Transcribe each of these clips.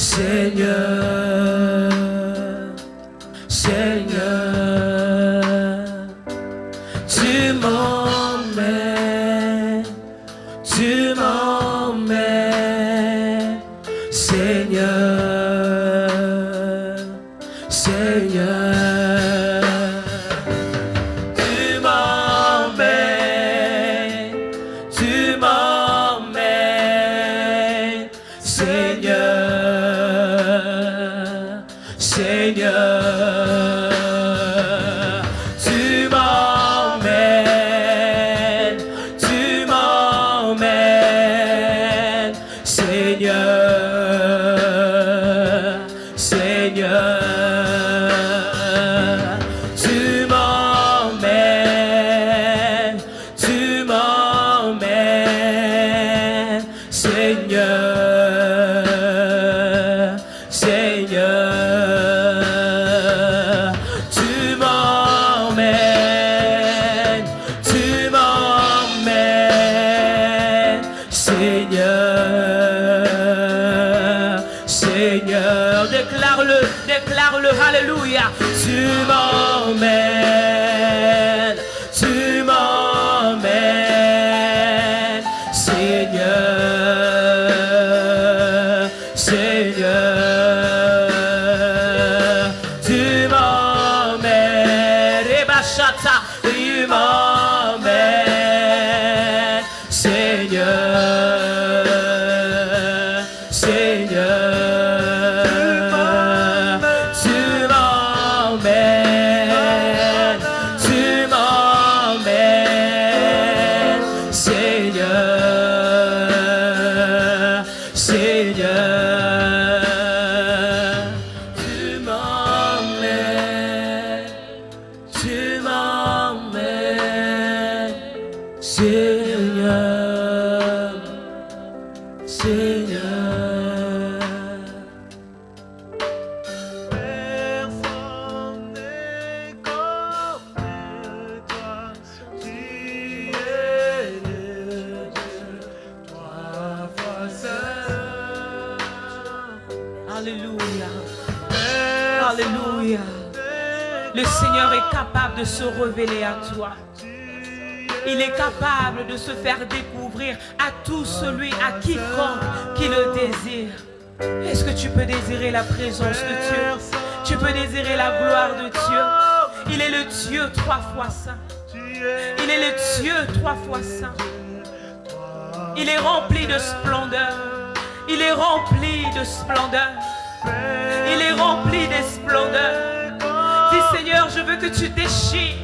Seigneur, Seigneur, tu m'emmènes, Seigneur, Seigneur, tu m'emmènes, Seigneur, Seigneur, tu m'emmènes, Seigneur, Seigneur, tu m'emmènes, Seigneur, Seigneur, tu m'emmènes, Seigneur, Seigneur, déclare-le, déclare-le, alléluia, tu m'emmènes, Seigneur, Seigneur, tu m'emmènes, Rebachata, tu m'emmènes, Seigneur, Seigneur, tu m'emmènes, Seigneur, Seigneur, tu m'emmènes, Seigneur, Seigneur. Personne n'est comme toi, tu es le Dieu, trois fois saint. Alléluia, alléluia. Le Seigneur est capable de se révéler à toi. Il est capable de se faire découvrir à tout celui, à quiconque qui le désire. Est-ce que tu peux désirer la présence de Dieu? Tu peux désirer la gloire de Dieu. Il est le Dieu trois fois saint. Il est le Dieu trois fois saint. Il est rempli de splendeur. Il est rempli de splendeur. Il est rempli de splendeur. Dis Seigneur, je veux que tu déchires.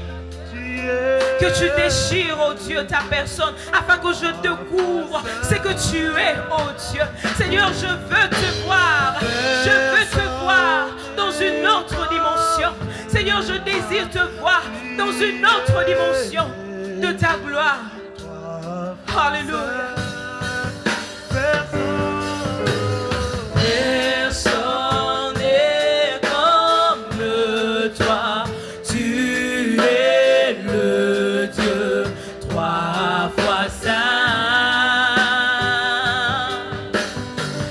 Que tu déchires, oh Dieu, ta personne, afin que je découvre ce que tu es, oh Dieu. Seigneur, je veux te voir. Je veux te voir dans une autre dimension. Seigneur, je désire te voir dans une autre dimension de ta gloire. Alléluia. Personne n'est comme toi. Tu es le Dieu trois fois saint.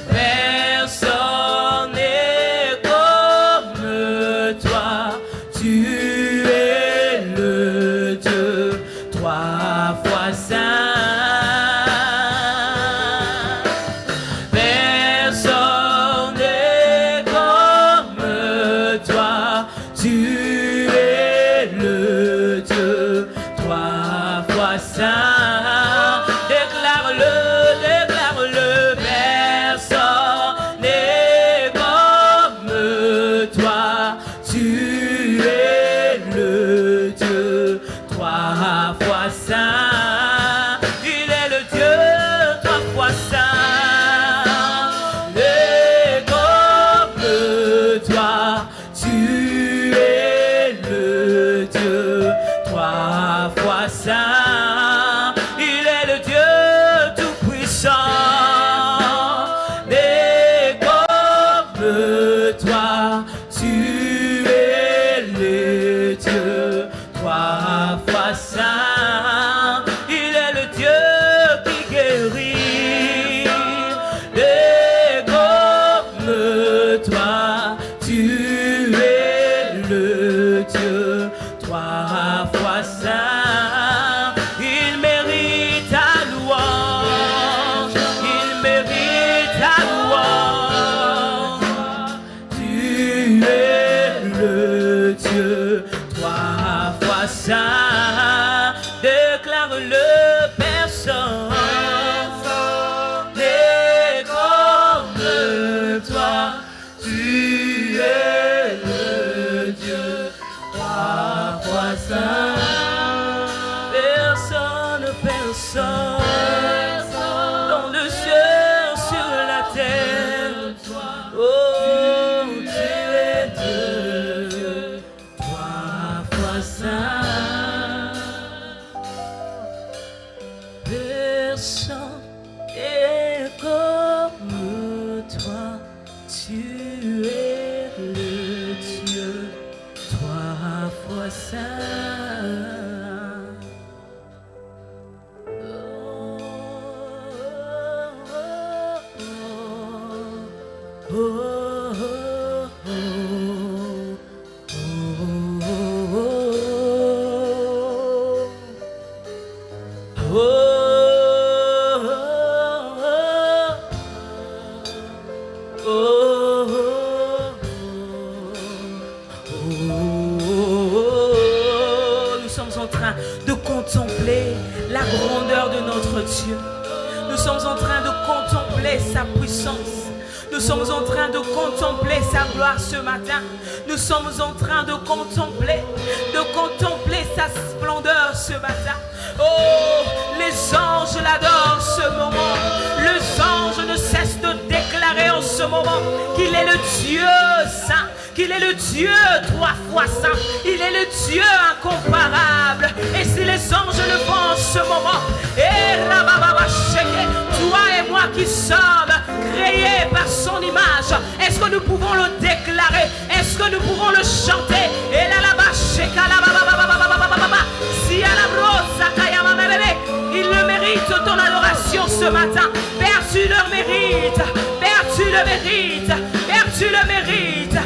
Personne n'est comme toi. Tu es le Dieu trois fois saint. Tu es le Dieu, trois fois saint. Nous sommes en train de contempler la grandeur de notre Dieu. Nous sommes en train de contempler sa puissance. Nous sommes en train de contempler sa gloire ce matin. Nous sommes en train de contempler sa splendeur ce matin. Oh, les anges l'adorent ce moment. Les anges ne cessent de déclarer en ce moment qu'il est le Dieu saint, qu'il est le Dieu trois fois saint. Il est le Dieu incomparable. Et si les anges le font en ce moment, toi et moi qui sommes créés par son image, est-ce que nous pouvons le déclarer? Est-ce que nous pouvons le chanter? Il le mérite ton adoration ce matin. Père, tu le mérites. Père, tu le mérites. Père, tu le mérites.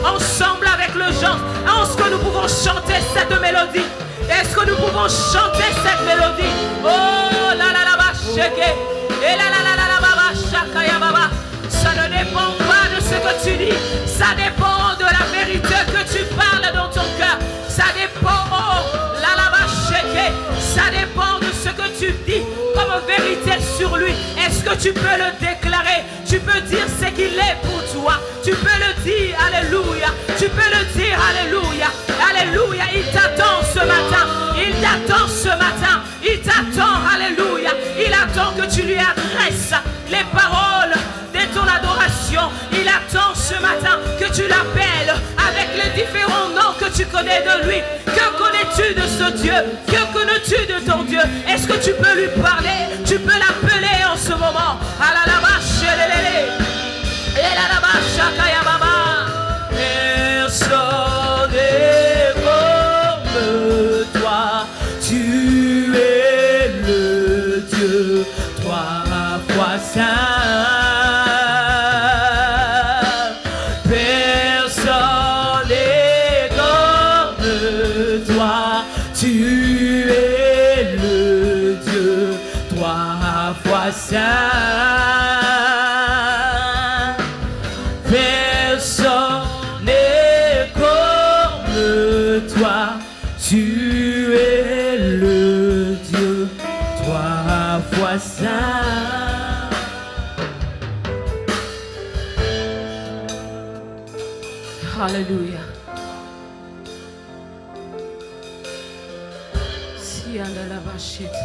Ensemble avec le chant, est-ce que nous pouvons chanter cette mélodie? Est-ce que nous pouvons chanter cette mélodie? Oh la la la ba shake. Et la la la la la ba shaka ya baba. Ça ne dépend pas de ce que tu dis. Ça dépend de la vérité que tu parles dans ton cœur. Ça dépend, oh la la ba shake. Ça dépend de ce que tu dis comme vérité sur lui. Est-ce que tu peux le déclarer? Tu peux dire ce qu'il est pour toi. Tu peux le dire, alléluia. Tu peux le dire, alléluia. Alléluia, il t'attend ce matin. Il t'attend ce matin. Il t'attend, alléluia. Il attend que tu lui adresses les paroles de ton adoration. Il attend ce matin que tu l'appelles avec les différents noms que tu connais de lui. Que connais-tu de ce Dieu? Que connais-tu de ton Dieu? Est-ce que tu peux lui parler? Tu peux l'appeler en ce moment. Personne n'est comme toi. Tu es le Dieu, trois fois saint. Personne n'est comme toi. Tu es le Dieu, trois fois saint. Personne n'est comme toi. Tu es le Dieu, trois fois saint. Hallelujah. Si andala bashite.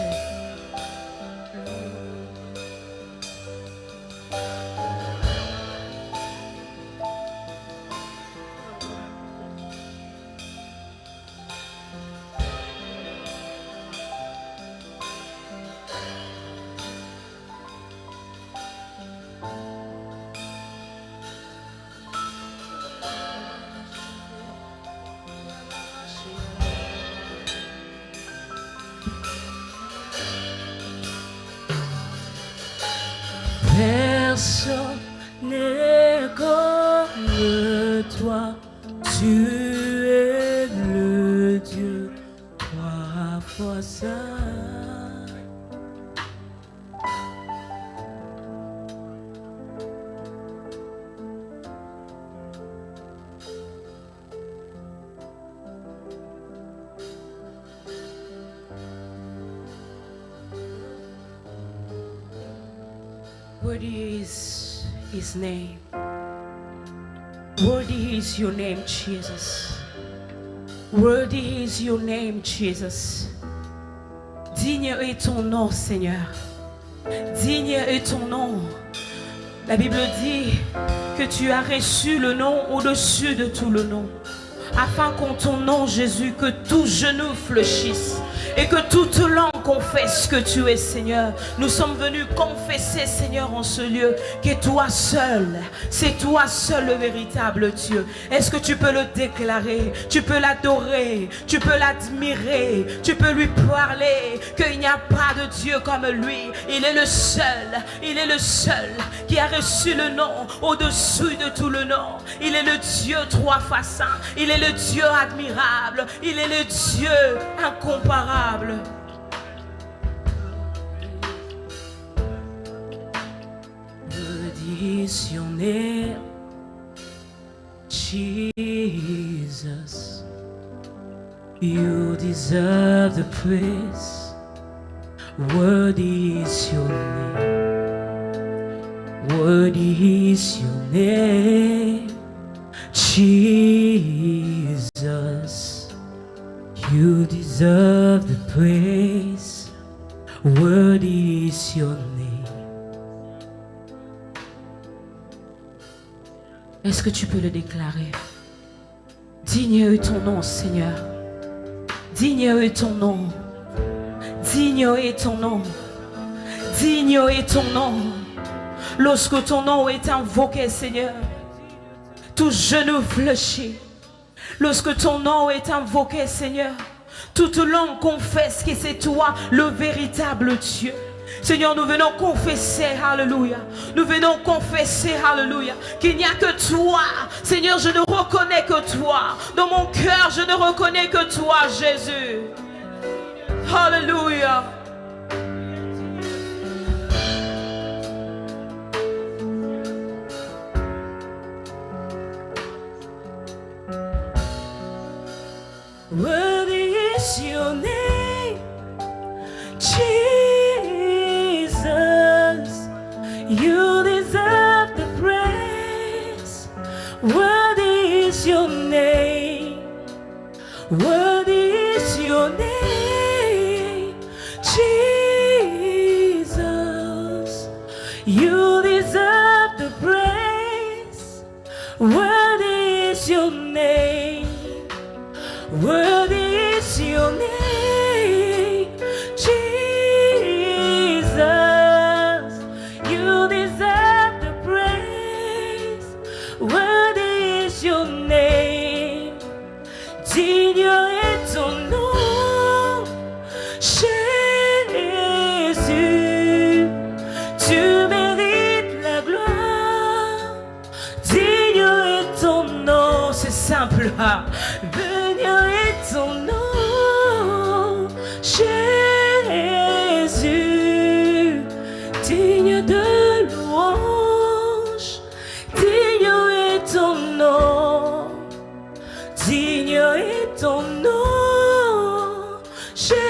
Personne n'est comme toi, tu es le Dieu, trois fois saint. Worthy is his name. Worthy is your name, Jesus. Worthy is your name, Jesus. Digne est ton nom, Seigneur. Digne est ton nom. La Bible dit que tu as reçu le nom au-dessus de tout le nom, afin qu'en ton nom, Jésus, que tout genou fléchisse et que toute langue confesse que tu es Seigneur. Nous sommes venus confesser, Seigneur, en ce lieu, que toi seul, c'est toi seul le véritable Dieu. Est-ce que tu peux le déclarer? Tu peux l'adorer, tu peux l'admirer, tu peux lui parler, qu'il n'y a pas de Dieu comme lui. Il est le seul qui a reçu le nom au-dessus de tout le nom. Il est le Dieu trois fois saint, il est le Dieu admirable, il est le Dieu incomparable. Worthy is your name, Jesus. You deserve the praise. Worthy is your name. Worthy is your name, Jesus. You deserve the praise. Worthy is your name. Est-ce que tu peux le déclarer? Digne est ton nom, Seigneur. Digne est ton nom. Digne est ton nom. Digne est ton nom. Lorsque ton nom est invoqué, Seigneur, tout genou fléchit. Lorsque ton nom est invoqué, Seigneur, toute langue confesse que c'est toi le véritable Dieu. Seigneur, nous venons confesser, alléluia. Nous venons confesser, alléluia, qu'il n'y a que toi. Seigneur, je ne reconnais que toi. Dans mon cœur, je ne reconnais que toi, Jésus. Alléluia. Worthy is your name, Jesus. You deserve the praise. Worthy is your name. Worthy is your name, Jesus. You deserve the praise. Worthy is your name. Worthy is your name, Jesus. You deserve the praise. Worthy is your name. Digne est ton nom, Jésus. Tu mérites la gloire. Digne est ton nom, c'est simple. Ton nom, Jésus, digne de louange, digne est ton nom, digne est ton nom, Jésus,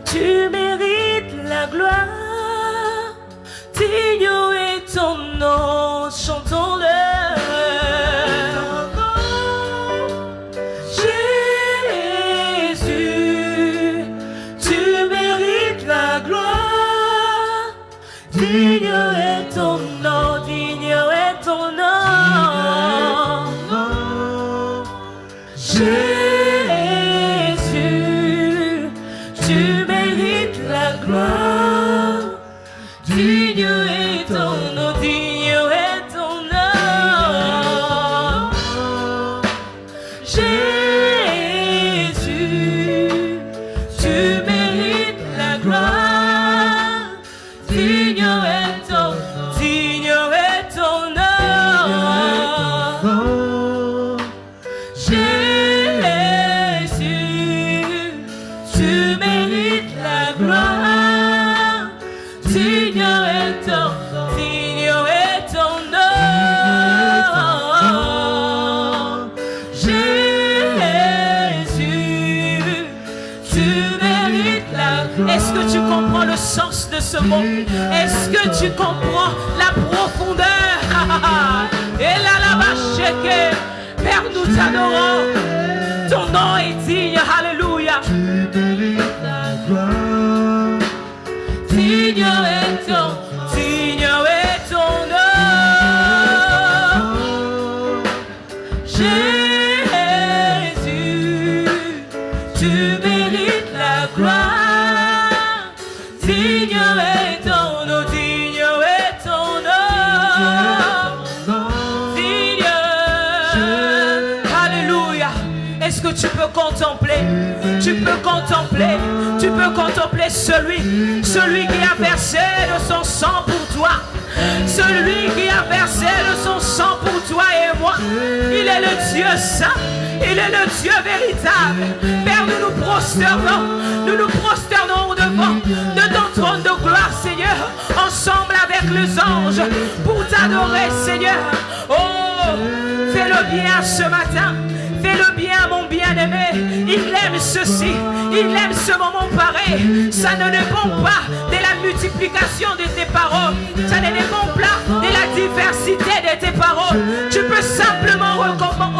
tu mérites la gloire, digne est ton nom, chantons-le. Digne est ton nom, digne est ton nom, Jésus, tu mérites la gloire. Digne est ton nom, digne est ton nom, Jésus, tu mérites la gloire. Digne est ton nom, Jésus, tu mérites la gloire. Digne est ton nom, Jésus, tu mérites la gloire. Est-ce que tu comprends le sens de ce mot? Est-ce que tu comprends la profondeur? Et là, là-bas, Père, nous t'adorons. Ton nom est digne, alléluia. Digne est ton nom, Jésus, contempler. Tu peux contempler celui qui a versé de son sang pour toi. Celui qui a versé de son sang pour toi et moi. Il est le Dieu saint. Il est le Dieu véritable. Père, nous nous prosternons devant de ton trône de gloire, Seigneur, ensemble avec les anges, pour t'adorer, Seigneur. Oh, fais-le bien ce matin. Fais-le bien, mon bien-aimé. Il aime ceci. Il aime ce moment pareil. Ça ne dépend pas de la multiplication de tes paroles. Ça ne dépend pas de la diversité de tes paroles. Tu peux simplement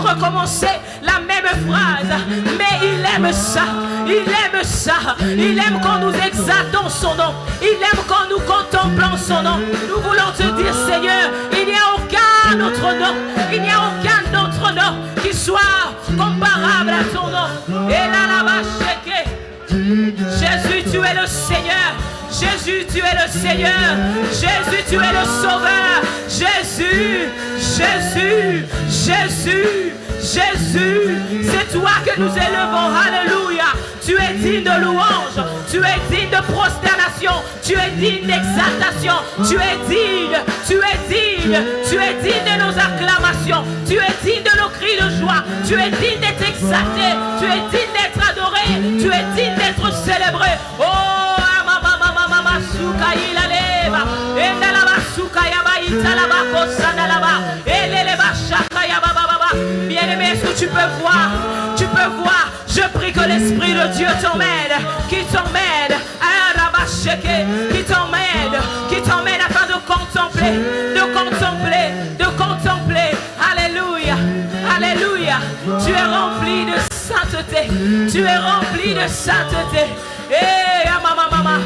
recommencer la même phrase. Mais il aime ça. Il aime ça. Il aime quand nous exaltons son nom. Il aime quand nous contemplons son nom. Nous voulons te dire, Seigneur, il n'y a aucun autre nom. Il n'y a aucun autre nom qui soit comparable à ton nom. Et là, Jésus, tu es le Seigneur. Jésus, tu es le Seigneur. Jésus, tu es le Sauveur. Jésus, Jésus, Jésus, Jésus. C'est toi que nous élevons. Alléluia. Tu es digne de louange. Tu es digne de prosternation. Tu es digne d'exaltation. Tu es digne. Tu es digne. Tu es digne de nos acclamations. Tu es digne de nos cris de joie. Tu es digne d'être exalté. Tu es digne d'être adoré. Tu es digne d'être célébré. Oh, bien-aimé, est-ce que tu peux voir? Tu peux voir. Je prie que l'Esprit de Dieu t'emmène, qui t'emmène, qui t'emmène afin de contempler, de contempler. Alléluia, alléluia. Tu es rempli de sainteté, tu es rempli de sainteté. Eh, maman,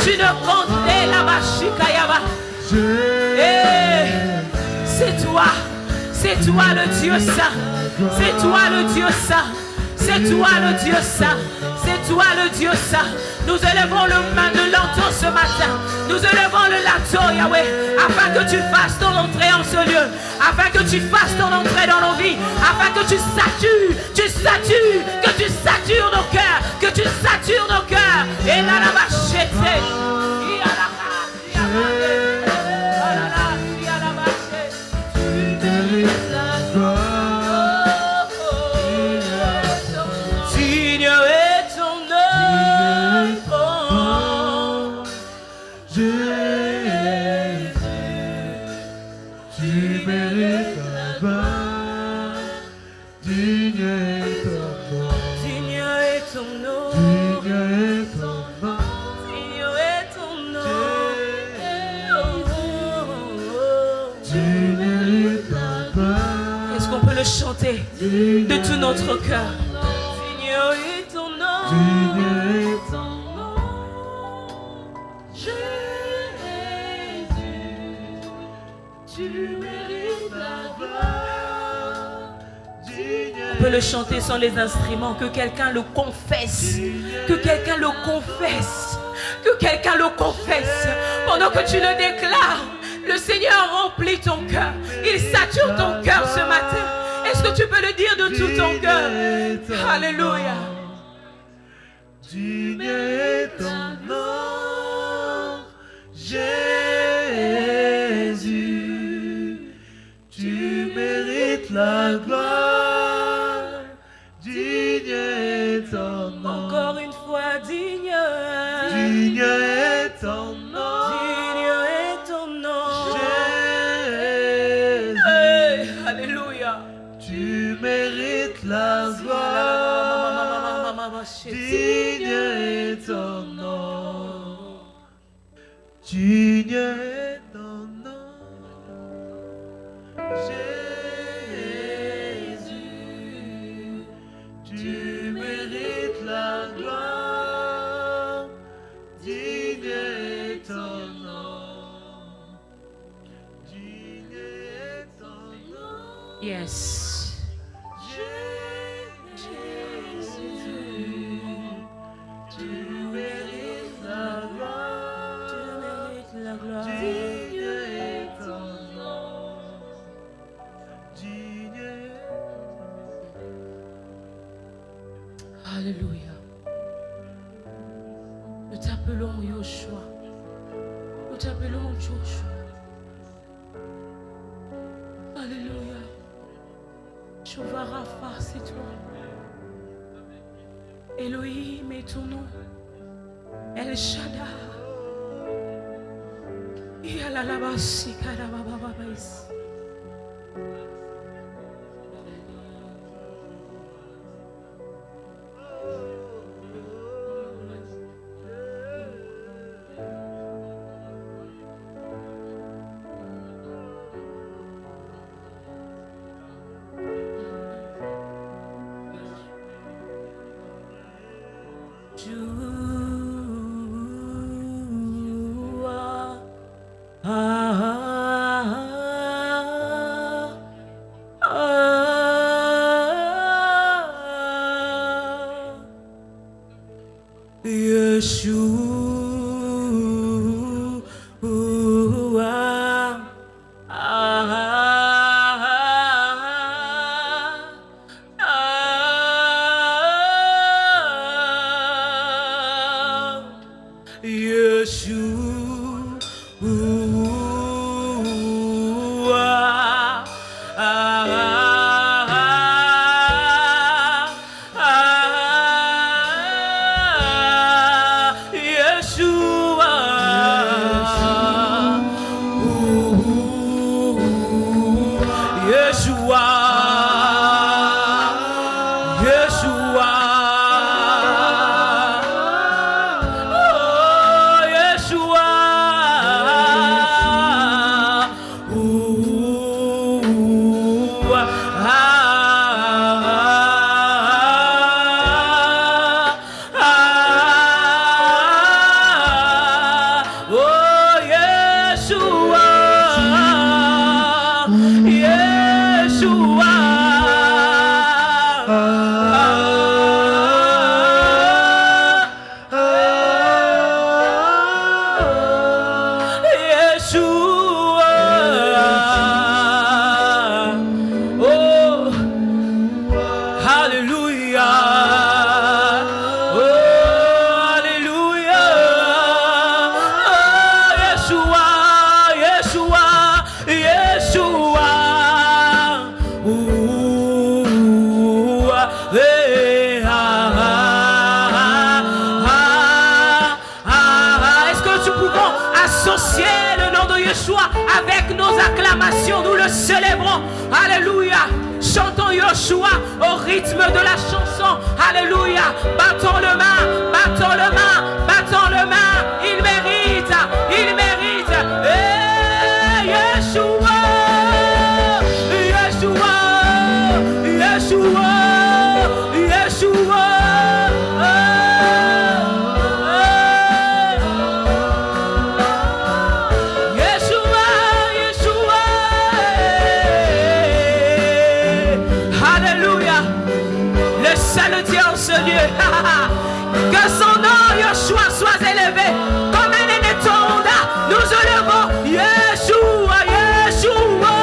tu ne comptes la bachikayaba. Eh, c'est toi le Dieu saint, c'est toi le Dieu saint, c'est toi le Dieu saint, c'est toi le Dieu saint. Nous élevons le lanton ce matin, nous élevons le lato, Yahweh, afin que tu fasses ton entrée en ce lieu, afin que tu fasses ton entrée dans nos vies, afin que tu satures, que tu satures nos cœurs, que tu satures nos cœurs. Et là, la machette. Chanter de tout notre cœur. Seigneur est ton nom. Seigneur est ton nom. Jésus, tu mérites la gloire. On peut le chanter sans les instruments, que quelqu'un le confesse, que quelqu'un le confesse, que quelqu'un le confesse. Pendant que tu le déclares, le Seigneur remplit ton cœur. Il sature ton cœur ce matin. Est-ce que tu peux le dire de tout ton cœur? Alléluia. Digne est ton nom, Jésus. Tu mérites la gloire. Digne est ton nom. Encore une fois, digne. Digne est ton nom. Digne est ton nom. Jésus. Hey, alléluia. Tu mérites la gloire. Digne est ton nom. Digne est ton nom. Jésus. Tu mérites la gloire. Digne est ton nom. Digne est ton nom. Yes. Alléluia. t'appelons Yoshua. Nous t'appelons Joshua. Alléluia. Jehovah Rapha, c'est toi. Elohim est ton nom. El Shaddai. Yalalabasi karabababais. Avec nos acclamations, nous le célébrons. Alléluia. Chantons Yoshua au rythme de la chanson. Alléluia. Battons le main, battons le main, battons le main. Il mérite, il mérite. Hey, Yeshua, Yeshua, Yeshua, Yeshua. Que son nom, Yeshua, soit élevé comme un énétonda. Nous élevons Yeshua, Yeshua.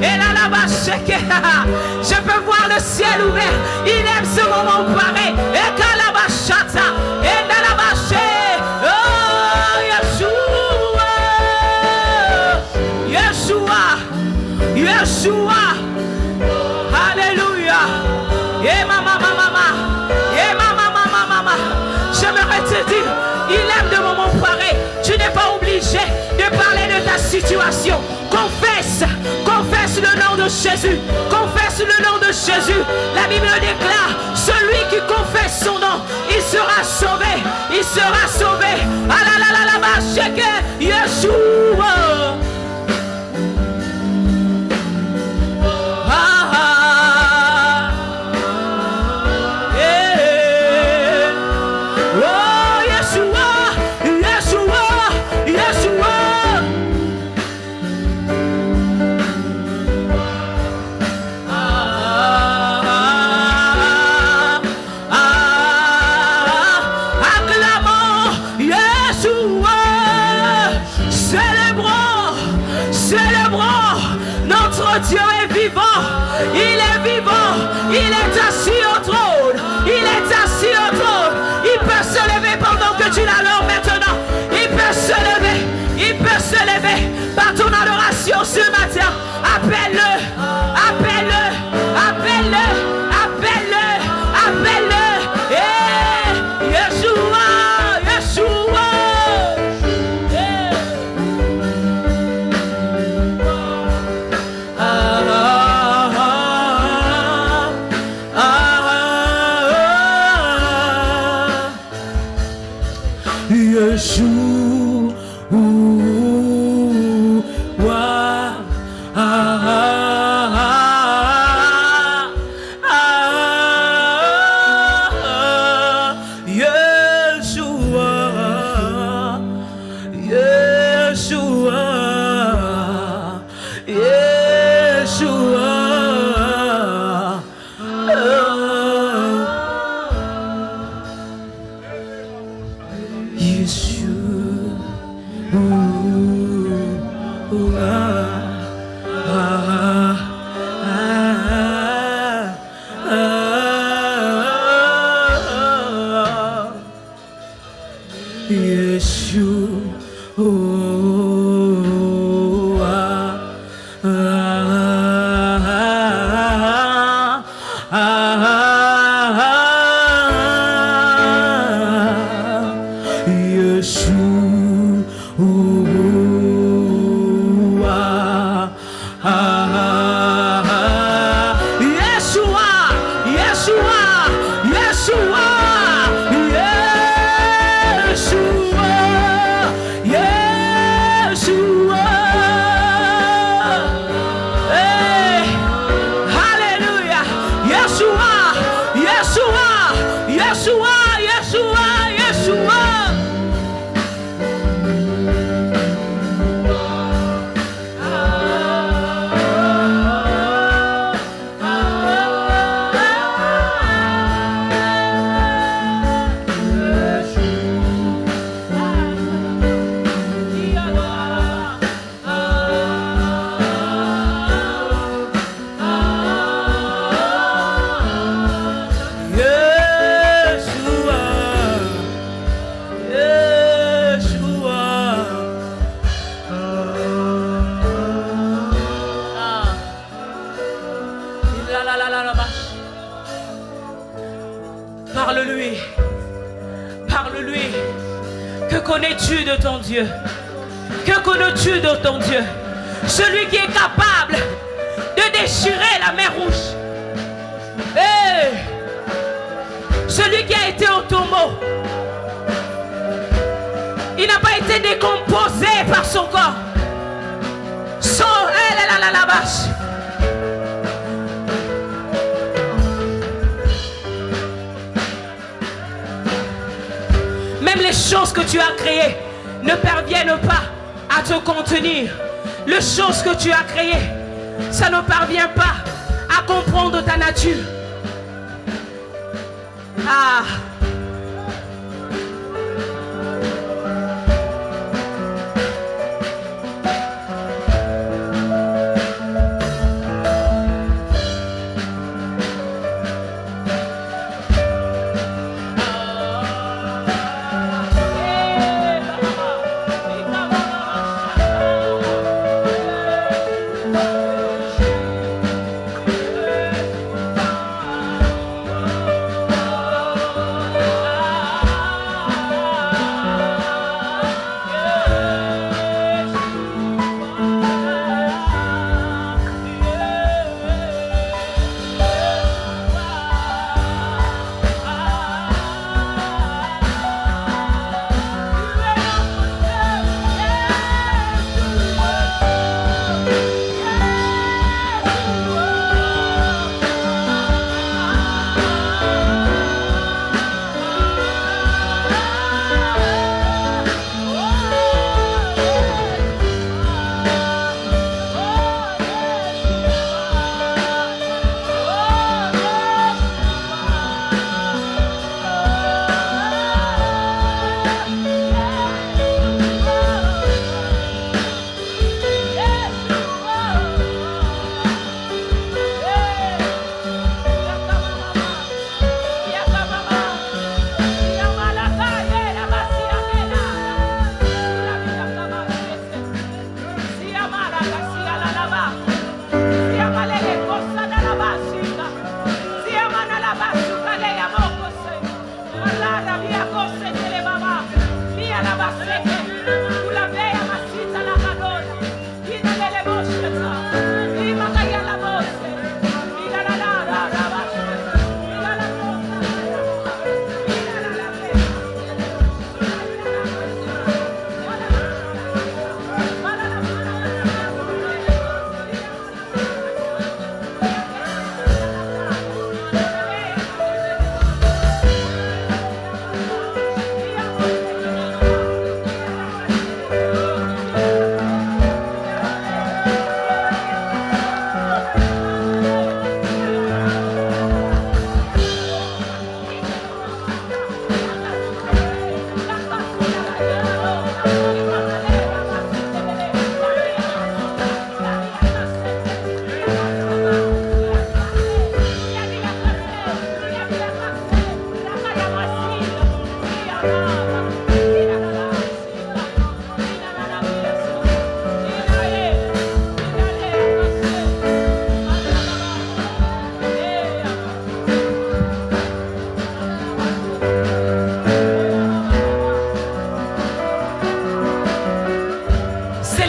Et là, là-bas, je peux voir le ciel ouvert. Il aime ce moment pareil. Et Kalabashata, et Nalabaché. Oh, Yeshua, Yeshua, Yeshua. Alléluia. Et maman, j'aimerais te dire, il aime de moments pareils. Tu n'es pas obligé de parler de ta situation. Confesse, confesse le nom de Jésus. Confesse le nom de Jésus. La Bible déclare, celui qui confesse son nom, il sera sauvé. Il sera sauvé. Ah là là là là, bah, Yeshua. Dieu est vivant, il est vivant, il est assis au trône, il est assis au trône, il Accorde-lui alors maintenant. Il peut se lever. Il peut se lever par ton adoration ce matin. Appelle-le. Appelle-le. Appelle-le. Appelle-le. Appelle-le. Eh, Yeshua. Yeshua. Parle-lui. Parle-lui. Que connais-tu de ton Dieu? Que connais-tu de ton Dieu? Celui qui est capable de déchirer la mer rouge. Hey! Celui qui a été au tombeau. Il n'a pas été décomposé par son corps. La vache. Même les choses que tu as créées ne parviennent pas à te contenir. Les choses que tu as créées, ça ne parvient pas à comprendre ta nature. Ah.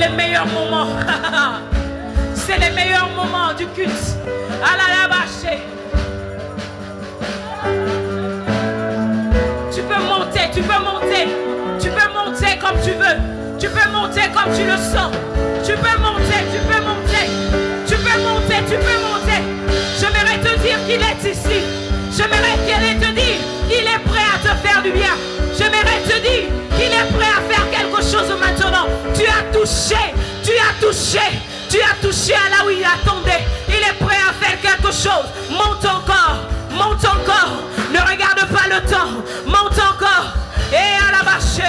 les meilleurs moments. C'est les meilleurs moments du culte. Tu peux monter, tu peux monter. Tu peux monter comme tu veux. Tu peux monter comme tu le sens. Tu peux monter, tu peux monter. Tu peux monter, tu peux monter. J'aimerais te dire qu'il est ici. J'aimerais te dire qu'il est prêt à te faire du bien. J'aimerais te dire qu'il est prêt à faire quelque chose maintenant. Tu as touché, tu as touché. Tu as touché à là où il attendait. Il est prêt à faire quelque chose. Monte encore, monte encore. Ne regarde pas le temps. Monte encore. Et à la marche.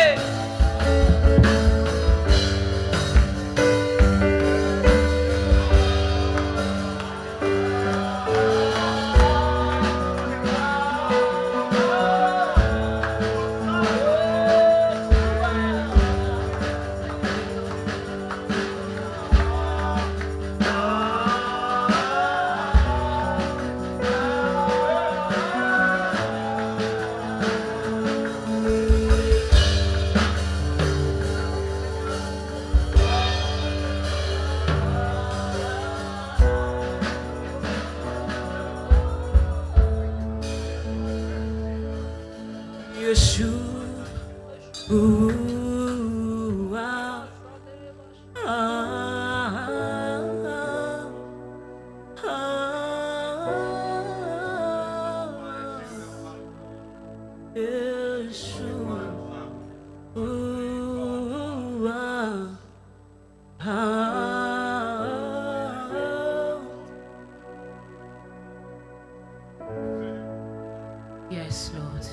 Yes, Lord.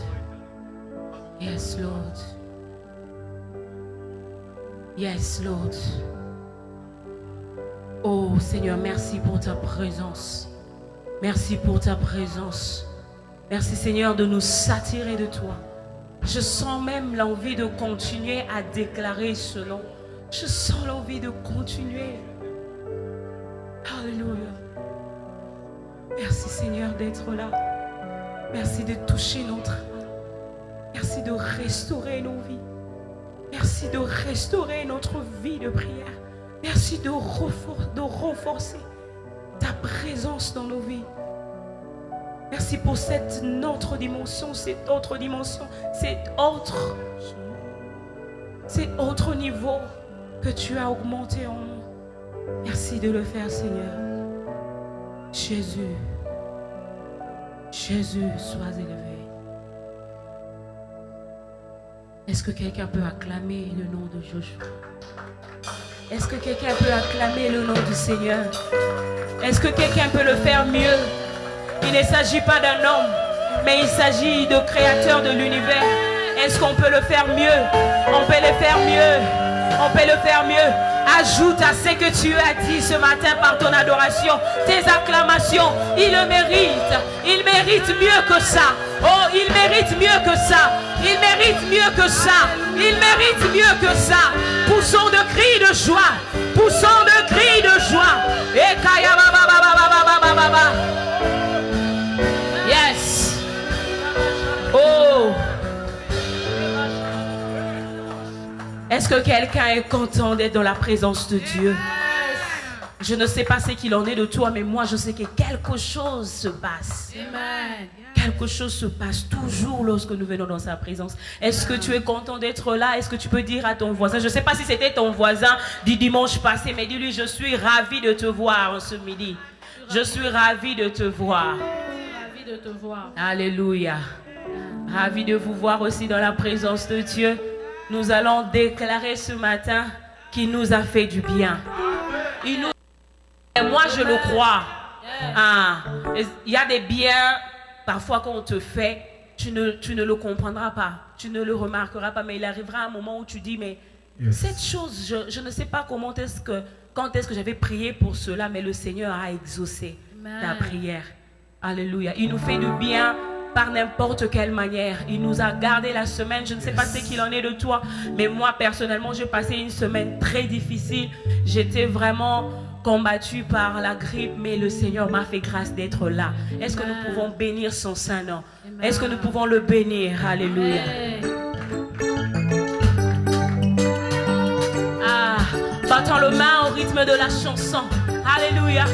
Yes, Lord. Yes, Lord. Oh Seigneur, merci pour ta présence. Merci pour ta présence. Merci Seigneur de nous s'attirer de toi. Je sens même l'envie de continuer à déclarer ce nom. Je sens l'envie de continuer. Alléluia. Merci Seigneur d'être là. Merci de toucher notre âme. Merci de restaurer nos vies. Merci de restaurer notre vie de prière. Merci de renforcer ta présence dans nos vies. Merci pour cette autre dimension, cet autre niveau que tu as augmenté en nous. Merci de le faire, Seigneur. Jésus, sois élevé. Est-ce que quelqu'un peut acclamer le nom de Joshua? Est-ce que quelqu'un peut acclamer le nom du Seigneur? Est-ce que quelqu'un peut le faire mieux? Il ne s'agit pas d'un homme, mais il s'agit de créateur de l'univers. Est-ce qu'on peut le faire mieux? On peut le faire mieux. On peut le faire mieux. Ajoute à ce que tu as dit ce matin par ton adoration, tes acclamations. Il le mérite. Il mérite mieux que ça. Oh, il mérite mieux que ça. Il mérite mieux que ça. Il mérite mieux que ça. Poussons de cris de joie. Poussons de cris de joie. Et kaya ba ba ba ba ba ba ba ba. Yes. Oh. Est-ce que quelqu'un est content d'être dans la présence de Dieu? Je ne sais pas ce qu'il en est de toi, mais moi je sais que quelque chose se passe. Amen. Quelque chose se passe toujours lorsque nous venons dans sa présence. Est-ce que tu es content d'être là? Est-ce que tu peux dire à ton voisin? Je ne sais pas si c'était ton voisin du dimanche passé, mais dis-lui, je suis ravi de te voir ce midi. Je suis ravi de te voir. Ravi de te voir. Alléluia. Ravi de vous voir aussi dans la présence de Dieu. Nous allons déclarer ce matin qu'il nous a fait du bien. Et moi, je le crois. Il y a des biens, parfois quand on te fait, tu ne le comprendras pas, tu ne le remarqueras pas, mais il arrivera un moment où tu dis, mais cette chose, je ne sais pas quand est-ce que j'avais prié pour cela, mais le Seigneur a exaucé ta prière. Alléluia. Il nous fait du bien par n'importe quelle manière. Il nous a gardé la semaine. Je ne sais pas ce qu'il en est de toi, mais moi personnellement, j'ai passé une semaine très difficile. J'étais vraiment combattue par la grippe, mais le Seigneur m'a fait grâce d'être là. Est-ce que nous pouvons bénir son saint nom? Est-ce que nous pouvons le bénir? Alléluia. tend le main au rythme de la chanson. Alléluia.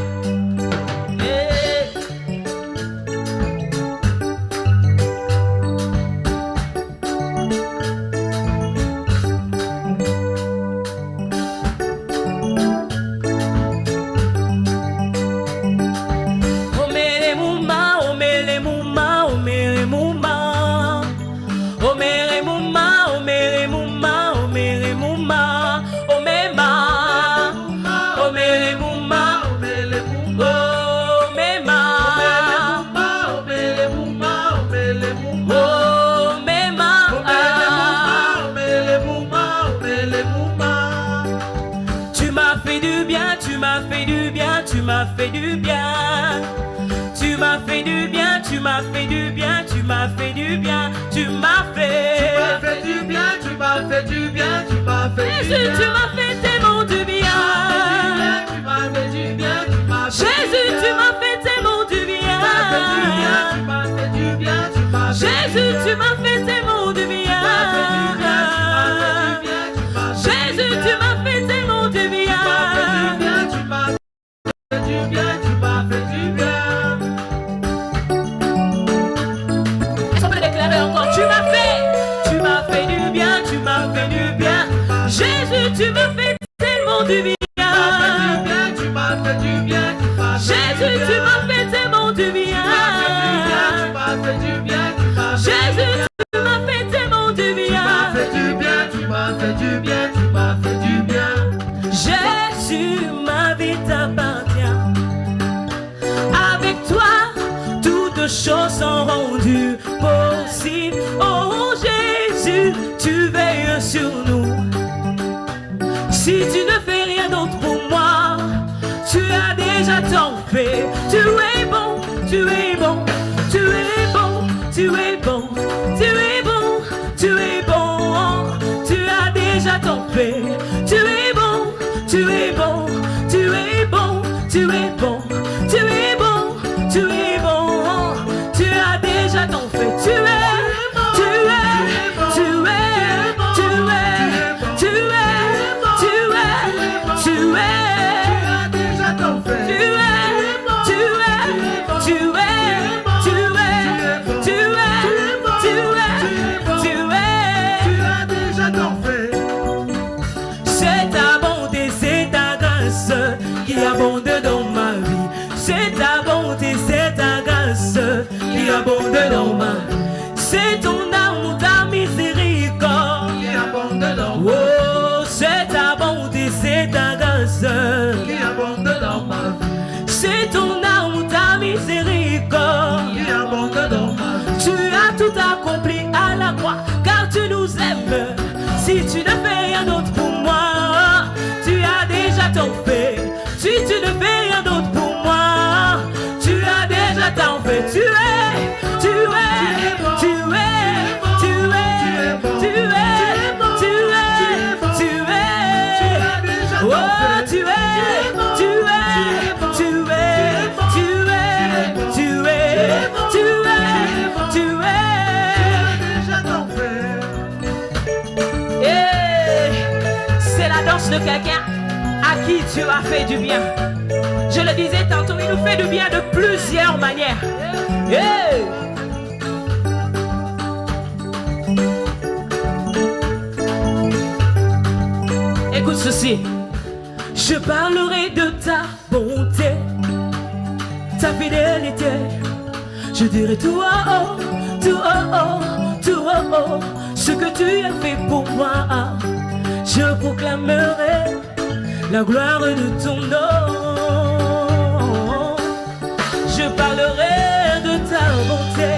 Tu m'as fait du bien, tu m'as fait du bien, tu m'as fait du bien, tu m'as fait du bien, tu m'as fait du bien, tu m'as fait du bien, tu m'as fait du bien. Jésus, tu m'as fait tellement du bien. Tu m'as fait du bien, tu m'as fait Jésus, tu m'as fait tellement du bien. Tu m'as fait du bien, tu m'as fait Jésus, tu m'as fait tellement du bien. Jésus, tu m'as fait tellement du bien. Est-ce qu'on peut le déclarer encore? Tu m'as fait du bien, tu m'as fait du bien. Jésus, tu m'as fait tellement du bien. Tu m'as fait du bien, Jésus, tu m'as fait tellement du bien. tu m'as fait du bien, Jésus, tu m'as fait tellement du bien. tu m'as fait du bien, tu m'as fait du bien. Jésus, ma vie t'appartient. Avec toi, toutes choses sont rendues possibles. Oh Jésus, tu veilles sur nous. Si tu ne fais rien d'autre pour moi, tu as déjà tant fait. Tu es bon, tu es bon, tu es bon, tu es bon, tu es bon, tu es bon. Tu as déjà tant fait. Tu es bon, tu es bon, tu es bon, tu es bon, tu es bon, tu es bon. Tu as déjà tant fait. Tu es, tu es, tu es, tu es, tu es, tu es, tu es. Déjà ton fait. Tu es, tu es, tu es, tu es, tu es, tu es. Tu as déjà ton fait. C'est ta bonté, c'est ta grâce qui abonde dans ma vie. C'est ta bonté, c'est ta grâce qui abonde dans ma vie. C'est ton amour, ta miséricorde Qui abonde dans ma vie. Oh, c'est ta bonté, c'est ta grâce Qui abonde dans ma vie. c'est ton amour, ta miséricorde. Qui abonde dans ma vie. Tu as tout accompli à la croix, car tu nous aimes. Si tu ne fais rien d'autre pour moi, tu as déjà tout fait. Si tu ne fais rien d'autre pour moi, tu as déjà tout fait. Tu es, tu es, tu es, tu es, tu es, tu es, tu es. Oh, tu es, tu es, tu es, tu es, tu es, tu es, tu es. Déjà ton fait. C'est la danse de quelqu'un à qui Dieu a fait du bien. Je le disais tantôt, il nous fait du bien de plusieurs manières. Hey. Écoute ceci. Je parlerai de ta bonté, ta fidélité. Je dirai tout oh oh, tout oh oh, tout oh oh, ce que tu as fait pour moi. Je proclamerai la gloire de ton nom. Je parlerai de ta bonté,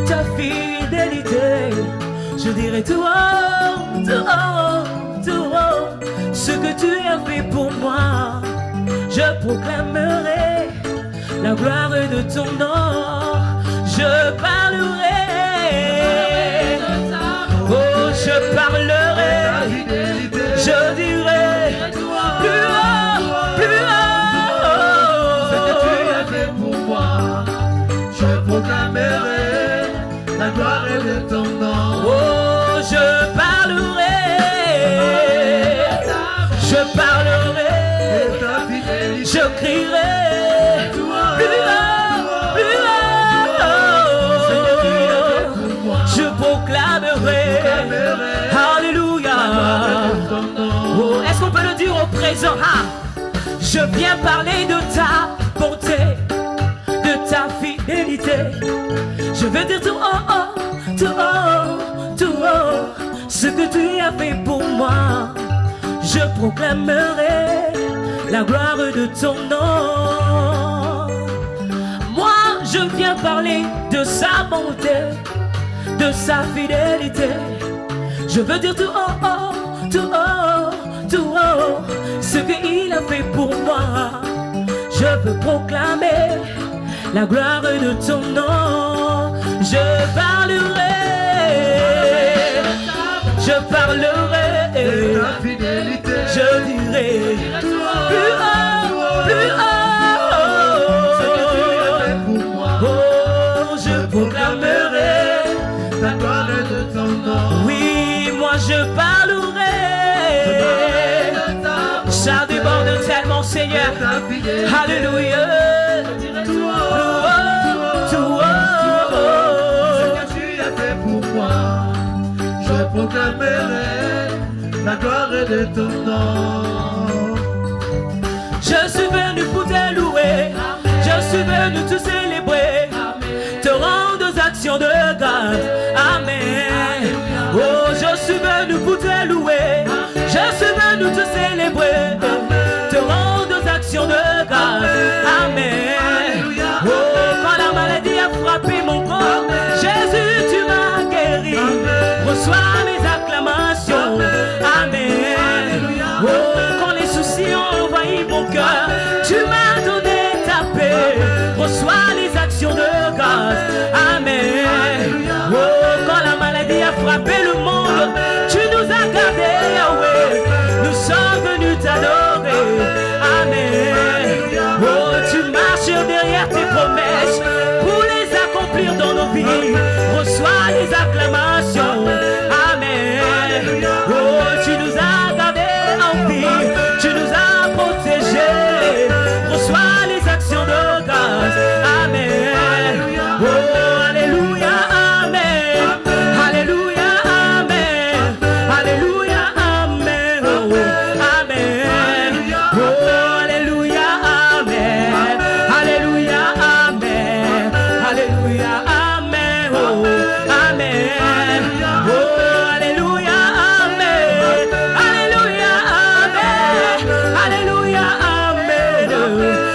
ta fidélité. Je dirai tout oh, tout oh, tout oh, ce que tu as fait pour moi. Je proclamerai la gloire de ton nom. Je parlerai, oh je parlerai, je dirai plus haut, plus haut. Ce que tu as fait pour moi, je proclamerai la gloire de ton nom. Oh je parlerai, je parlerai. on peut le dire au présent. Je viens parler de ta bonté, de ta fidélité. Je veux dire tout haut, tout haut, tout haut, ce que tu as fait pour moi. Je proclamerai la gloire de ton nom. Moi, je viens parler de sa bonté, de sa fidélité. Je veux dire tout haut, tout haut, tout haut, ce qu'il a fait pour moi. Je veux proclamer la gloire de ton nom. Je parlerai de ta fidélité. Je dirai plus haut, plus haut, ce que tu as fait pour moi. Oh, je proclamerai la gloire de ton nom. Oui, moi je parlerai. Ça déborde tellement, Seigneur. Alléluia. Tout haut, ce que tu as fait pour moi. Je proclamerai la gloire de ton nom. Je suis venu pour te louer. Je suis venu te célébrer. Te rendre des actions de grâce. Amen. Oh, je suis venu pour te louer. Je suis venu te célébrer. Te rendre des actions de grâce. Amen. Oh, quand la maladie a frappé mon corps, Jésus, tu m'as guéri. Reçois mes acclamations. Amen. Oh, quand les soucis ont envahi mon cœur, tu m'as donné ta paix. Reçois les actions de grâce. Amen. Oh, quand la maladie a frappé le monde, tu nous as gardés, Yahweh. Nous sommes venus t'adorer. Amen. Oh, tu marches derrière tes promesses pour les accomplir dans nos vies. Reçois les acclamations. Amen. Oh, tu nous as gardés en vie. Tu nous as protégés. Reçois les actions de grâce. Amen. Oh, alléluia. Amen. Alléluia. Amen. Alléluia. Amen. Oh, amen. Oh, alléluia. Amen. Alléluia. Amen. Alléluia. Amen. Oh, amen. Oh, alléluia. Amen. Alléluia. Amen. Alléluia. Amen.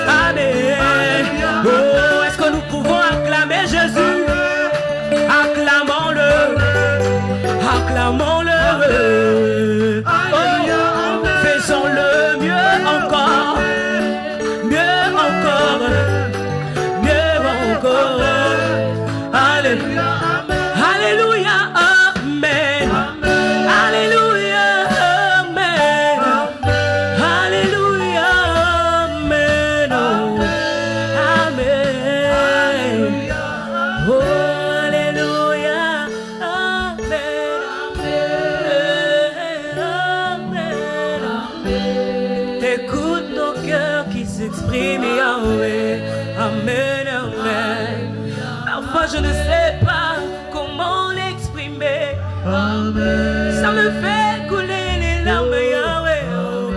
Amen. Oh, est-ce que nous pouvons acclamer Jésus? Acclamons-le. Acclamons-le. Oh, faisons-le mieux encore. Mieux encore. Mieux encore. Alléluia. Alléluia. Amen. Alléluia. Amen. Alléluia. Amen. Oh, amen. Oh, alléluia. Amen. Amen. Écoute nos cœurs qui s'expriment, Yahweh. Amen. Amen. Parfois je ne sais pas comment l'exprimer. Amen. Ça me fait couler les larmes, Yahweh. Oh,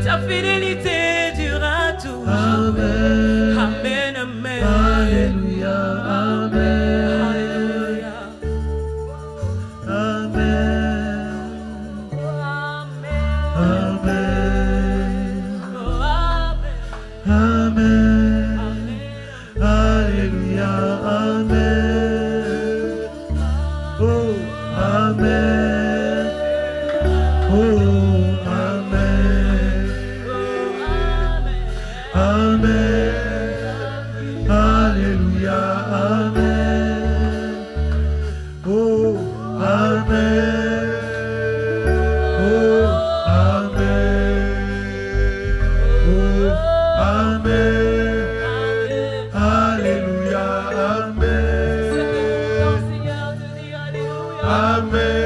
ta fidélité durera toujours. Amen. Amen, amen. Alléluia. Amen. Alléluia. Amen. Amen. Amen. Oh, amen. Amen. Amen. Alléluia. Amen. Oh, Amen. Oh, Amen. Amen. Alléluia. Amen. Oh, Amen. Oh, Amen. Oh, Amen. Alléluia. Amen. Amen.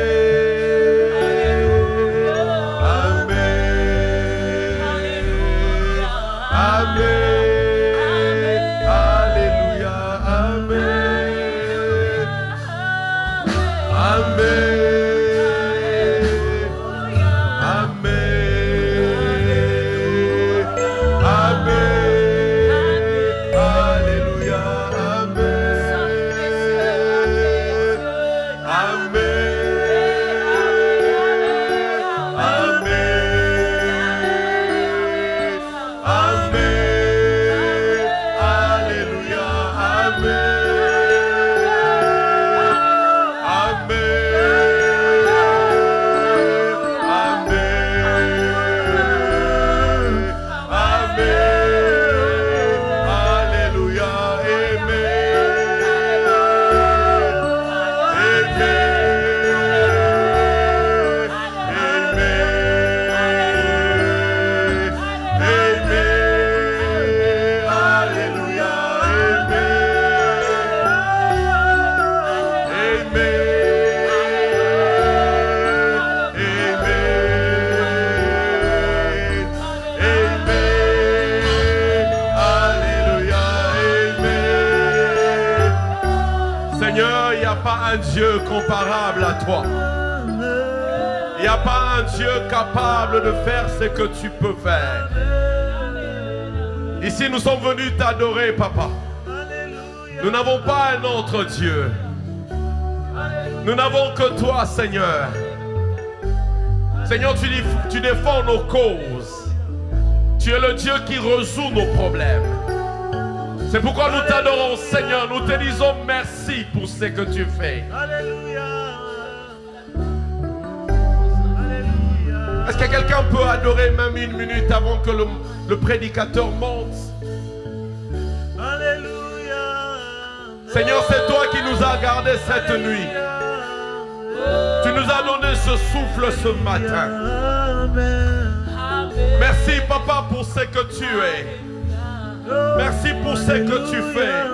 pas un Dieu comparable à toi. Il n'y a pas un Dieu capable de faire ce que tu peux faire. Ici, nous sommes venus t'adorer, Papa. Nous n'avons pas un autre Dieu. Nous n'avons que toi, Seigneur. Seigneur, tu défends nos causes. Tu es le Dieu qui résout nos problèmes. C'est pourquoi nous t'adorons, Seigneur. Nous te disons merci pour ce que tu fais. Est-ce que quelqu'un peut adorer même une minute avant que le prédicateur monte? Seigneur, c'est toi qui nous as gardés cette nuit. Tu nous as donné ce souffle ce matin. Merci, Papa, pour ce que tu es. Merci pour ce que tu fais.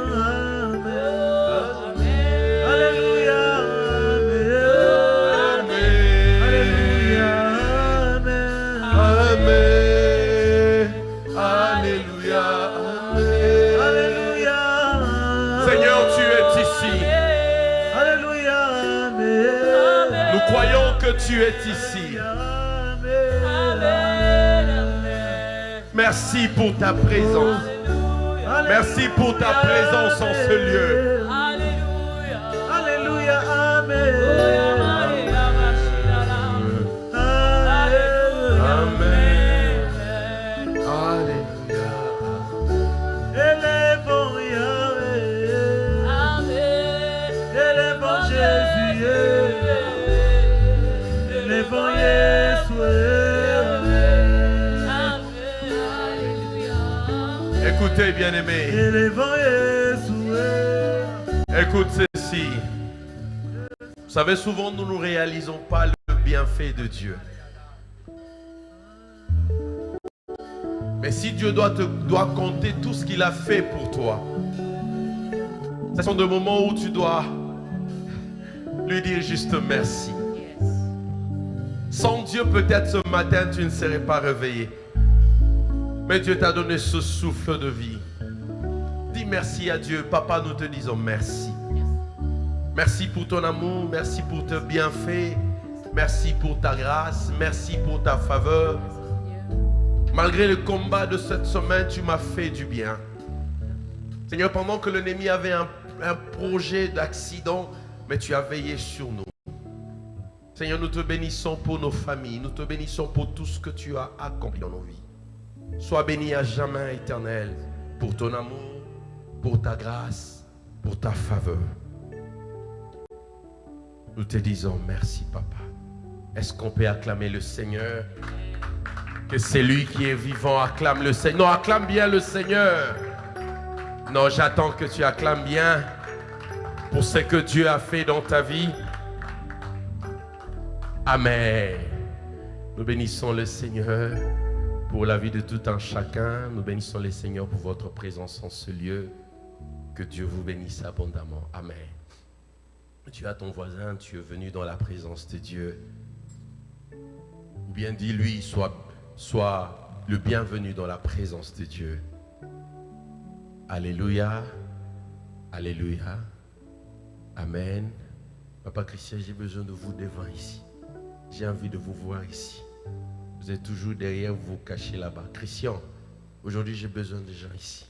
Alléluia. Amen. Alléluia. Alléluia. Seigneur, tu es ici. Alléluia. Nous croyons que tu es ici. Merci pour ta présence. Merci pour ta présence en ce lieu. Alléluia. Amen. Amen. Alléluia. Élèvons Yahweh. Élèvons Jésus. Élèvons Yeshua. Écoutez, bien-aimés. Élèvons Yeshua. Écoute ceci. Vous savez, souvent nous ne réalisons pas le bienfait de Dieu. Mais si Dieu doit compter tout ce qu'il a fait pour toi, ce sont des moments où tu dois lui dire juste merci. Sans Dieu, peut-être ce matin, tu ne serais pas réveillé. Mais Dieu t'a donné ce souffle de vie. Dis merci à Dieu. Papa, nous te disons merci. Merci pour ton amour, merci pour tes bienfaits, merci pour ta grâce, merci pour ta faveur. Malgré le combat de cette semaine, tu m'as fait du bien. Seigneur, pendant que l'ennemi avait un projet d'accident, mais tu as veillé sur nous. Seigneur, nous te bénissons pour nos familles, nous te bénissons pour tout ce que tu as accompli dans nos vies. Sois béni à jamais, Éternel, pour ton amour, pour ta grâce, pour ta faveur. Nous te disons merci, Papa. Est-ce qu'on peut acclamer le Seigneur? Que c'est lui qui est vivant, acclame le Seigneur. Non, acclame bien le Seigneur. Non, j'attends que tu acclames bien pour ce que Dieu a fait dans ta vie. Amen. Nous bénissons le Seigneur pour la vie de tout un chacun. Nous bénissons le Seigneur pour votre présence en ce lieu. Que Dieu vous bénisse abondamment. Amen. Tu as ton voisin, tu es venu dans la présence de Dieu. Ou bien dis-lui, sois le bienvenu dans la présence de Dieu. Alléluia. Alléluia. Amen. Papa Christian, j'ai besoin de vous devant ici. J'ai envie de vous voir ici. Vous êtes toujours derrière, vous vous cachez là-bas. Christian, aujourd'hui j'ai besoin de gens ici.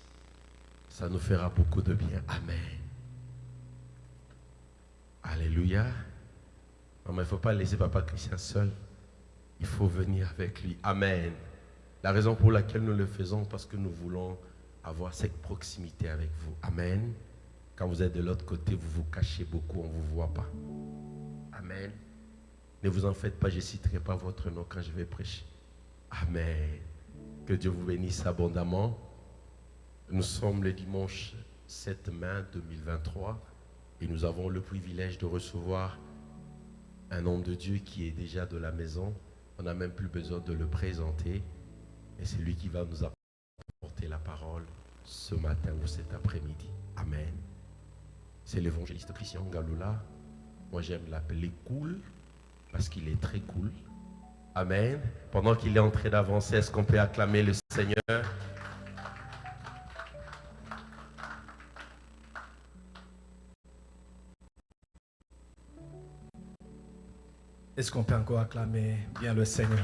Ça nous fera beaucoup de bien. Amen. Alléluia. Non, mais il ne faut pas laisser Papa Christian seul. Il faut venir avec lui. Amen. La raison pour laquelle nous le faisons, parce que nous voulons avoir cette proximité avec vous. Amen. Quand vous êtes de l'autre côté, vous vous cachez beaucoup, on ne vous voit pas. Amen. Ne vous en faites pas, je ne citerai pas votre nom quand je vais prêcher. Amen. Que Dieu vous bénisse abondamment. Nous sommes le dimanche 7 mai 2023 et nous avons le privilège de recevoir un homme de Dieu qui est déjà de la maison. On n'a même plus besoin de le présenter. Et c'est lui qui va nous apporter la parole ce matin ou cet après-midi. Amen. C'est l'évangéliste Christian Galula. Moi j'aime l'appeler cool parce qu'il est très cool. Amen. Pendant qu'il est en train d'avancer, est-ce qu'on peut acclamer le Seigneur? Est-ce qu'on peut encore acclamer bien le Seigneur?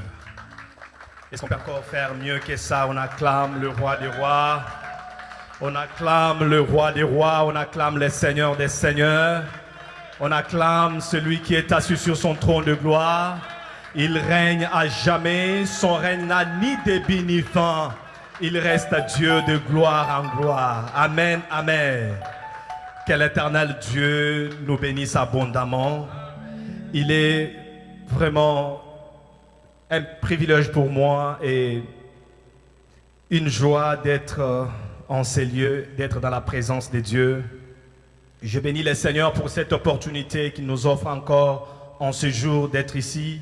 Est-ce qu'on peut encore faire mieux que ça? On acclame le roi des rois. On acclame le roi des rois. On acclame le Seigneur des seigneurs. On acclame celui qui est assis sur son trône de gloire. Il règne à jamais. Son règne n'a ni début ni fin. Il reste Dieu de gloire en gloire. Amen, amen. Que l'Éternel Dieu nous bénisse abondamment. Il est vraiment un privilège pour moi et une joie d'être en ces lieux, d'être dans la présence de Dieu. Je bénis le Seigneur pour cette opportunité qu'il nous offre encore en ce jour d'être ici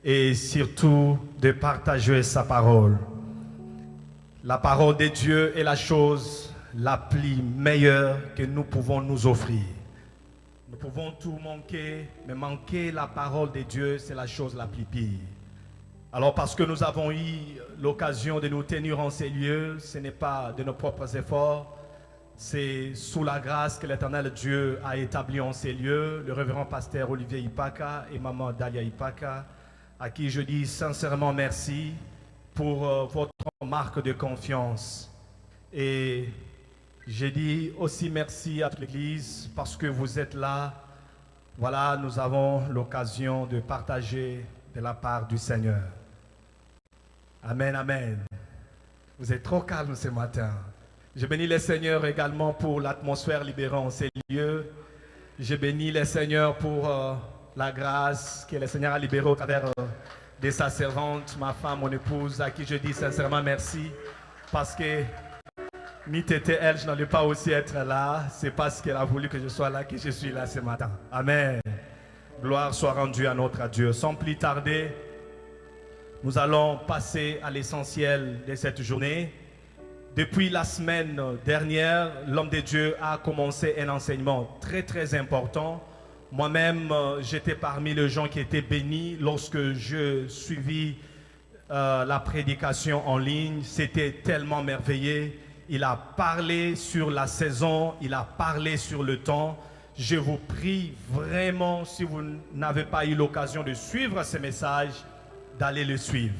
et surtout de partager sa parole. La parole de Dieu est la chose la plus meilleure que nous pouvons nous offrir. Nous pouvons tout manquer, mais manquer la parole de Dieu, c'est la chose la plus pire. Alors parce que nous avons eu l'occasion de nous tenir en ces lieux, ce n'est pas de nos propres efforts, c'est sous la grâce que l'Éternel Dieu a établi en ces lieux, le révérend pasteur Olivier Ipaka et maman Dalia Ipaka, à qui je dis sincèrement merci pour votre marque de confiance. Et je dis aussi merci à toute l'Église parce que vous êtes là. Voilà, nous avons l'occasion de partager de la part du Seigneur. Amen, amen. Vous êtes trop calme ce matin. Je bénis le Seigneur également pour l'atmosphère libérée en ces lieux. Je bénis le Seigneur pour la grâce que le Seigneur a libérée au travers de sa servante, ma femme, mon épouse, à qui je dis sincèrement merci parce que ni t'étais elle, je n'allais pas aussi être là. C'est parce qu'elle a voulu que je sois là que je suis là ce matin. Amen. Gloire soit rendue à notre Dieu. Sans plus tarder, nous allons passer à l'essentiel de cette journée. Depuis la semaine dernière, l'homme de Dieu a commencé un enseignement très très important. Moi-même, j'étais parmi les gens qui étaient bénis lorsque je suivis la prédication en ligne. C'était tellement merveilleux. Il a parlé sur la saison, il a parlé sur le temps. Je vous prie vraiment, si vous n'avez pas eu l'occasion de suivre ce message, d'aller le suivre.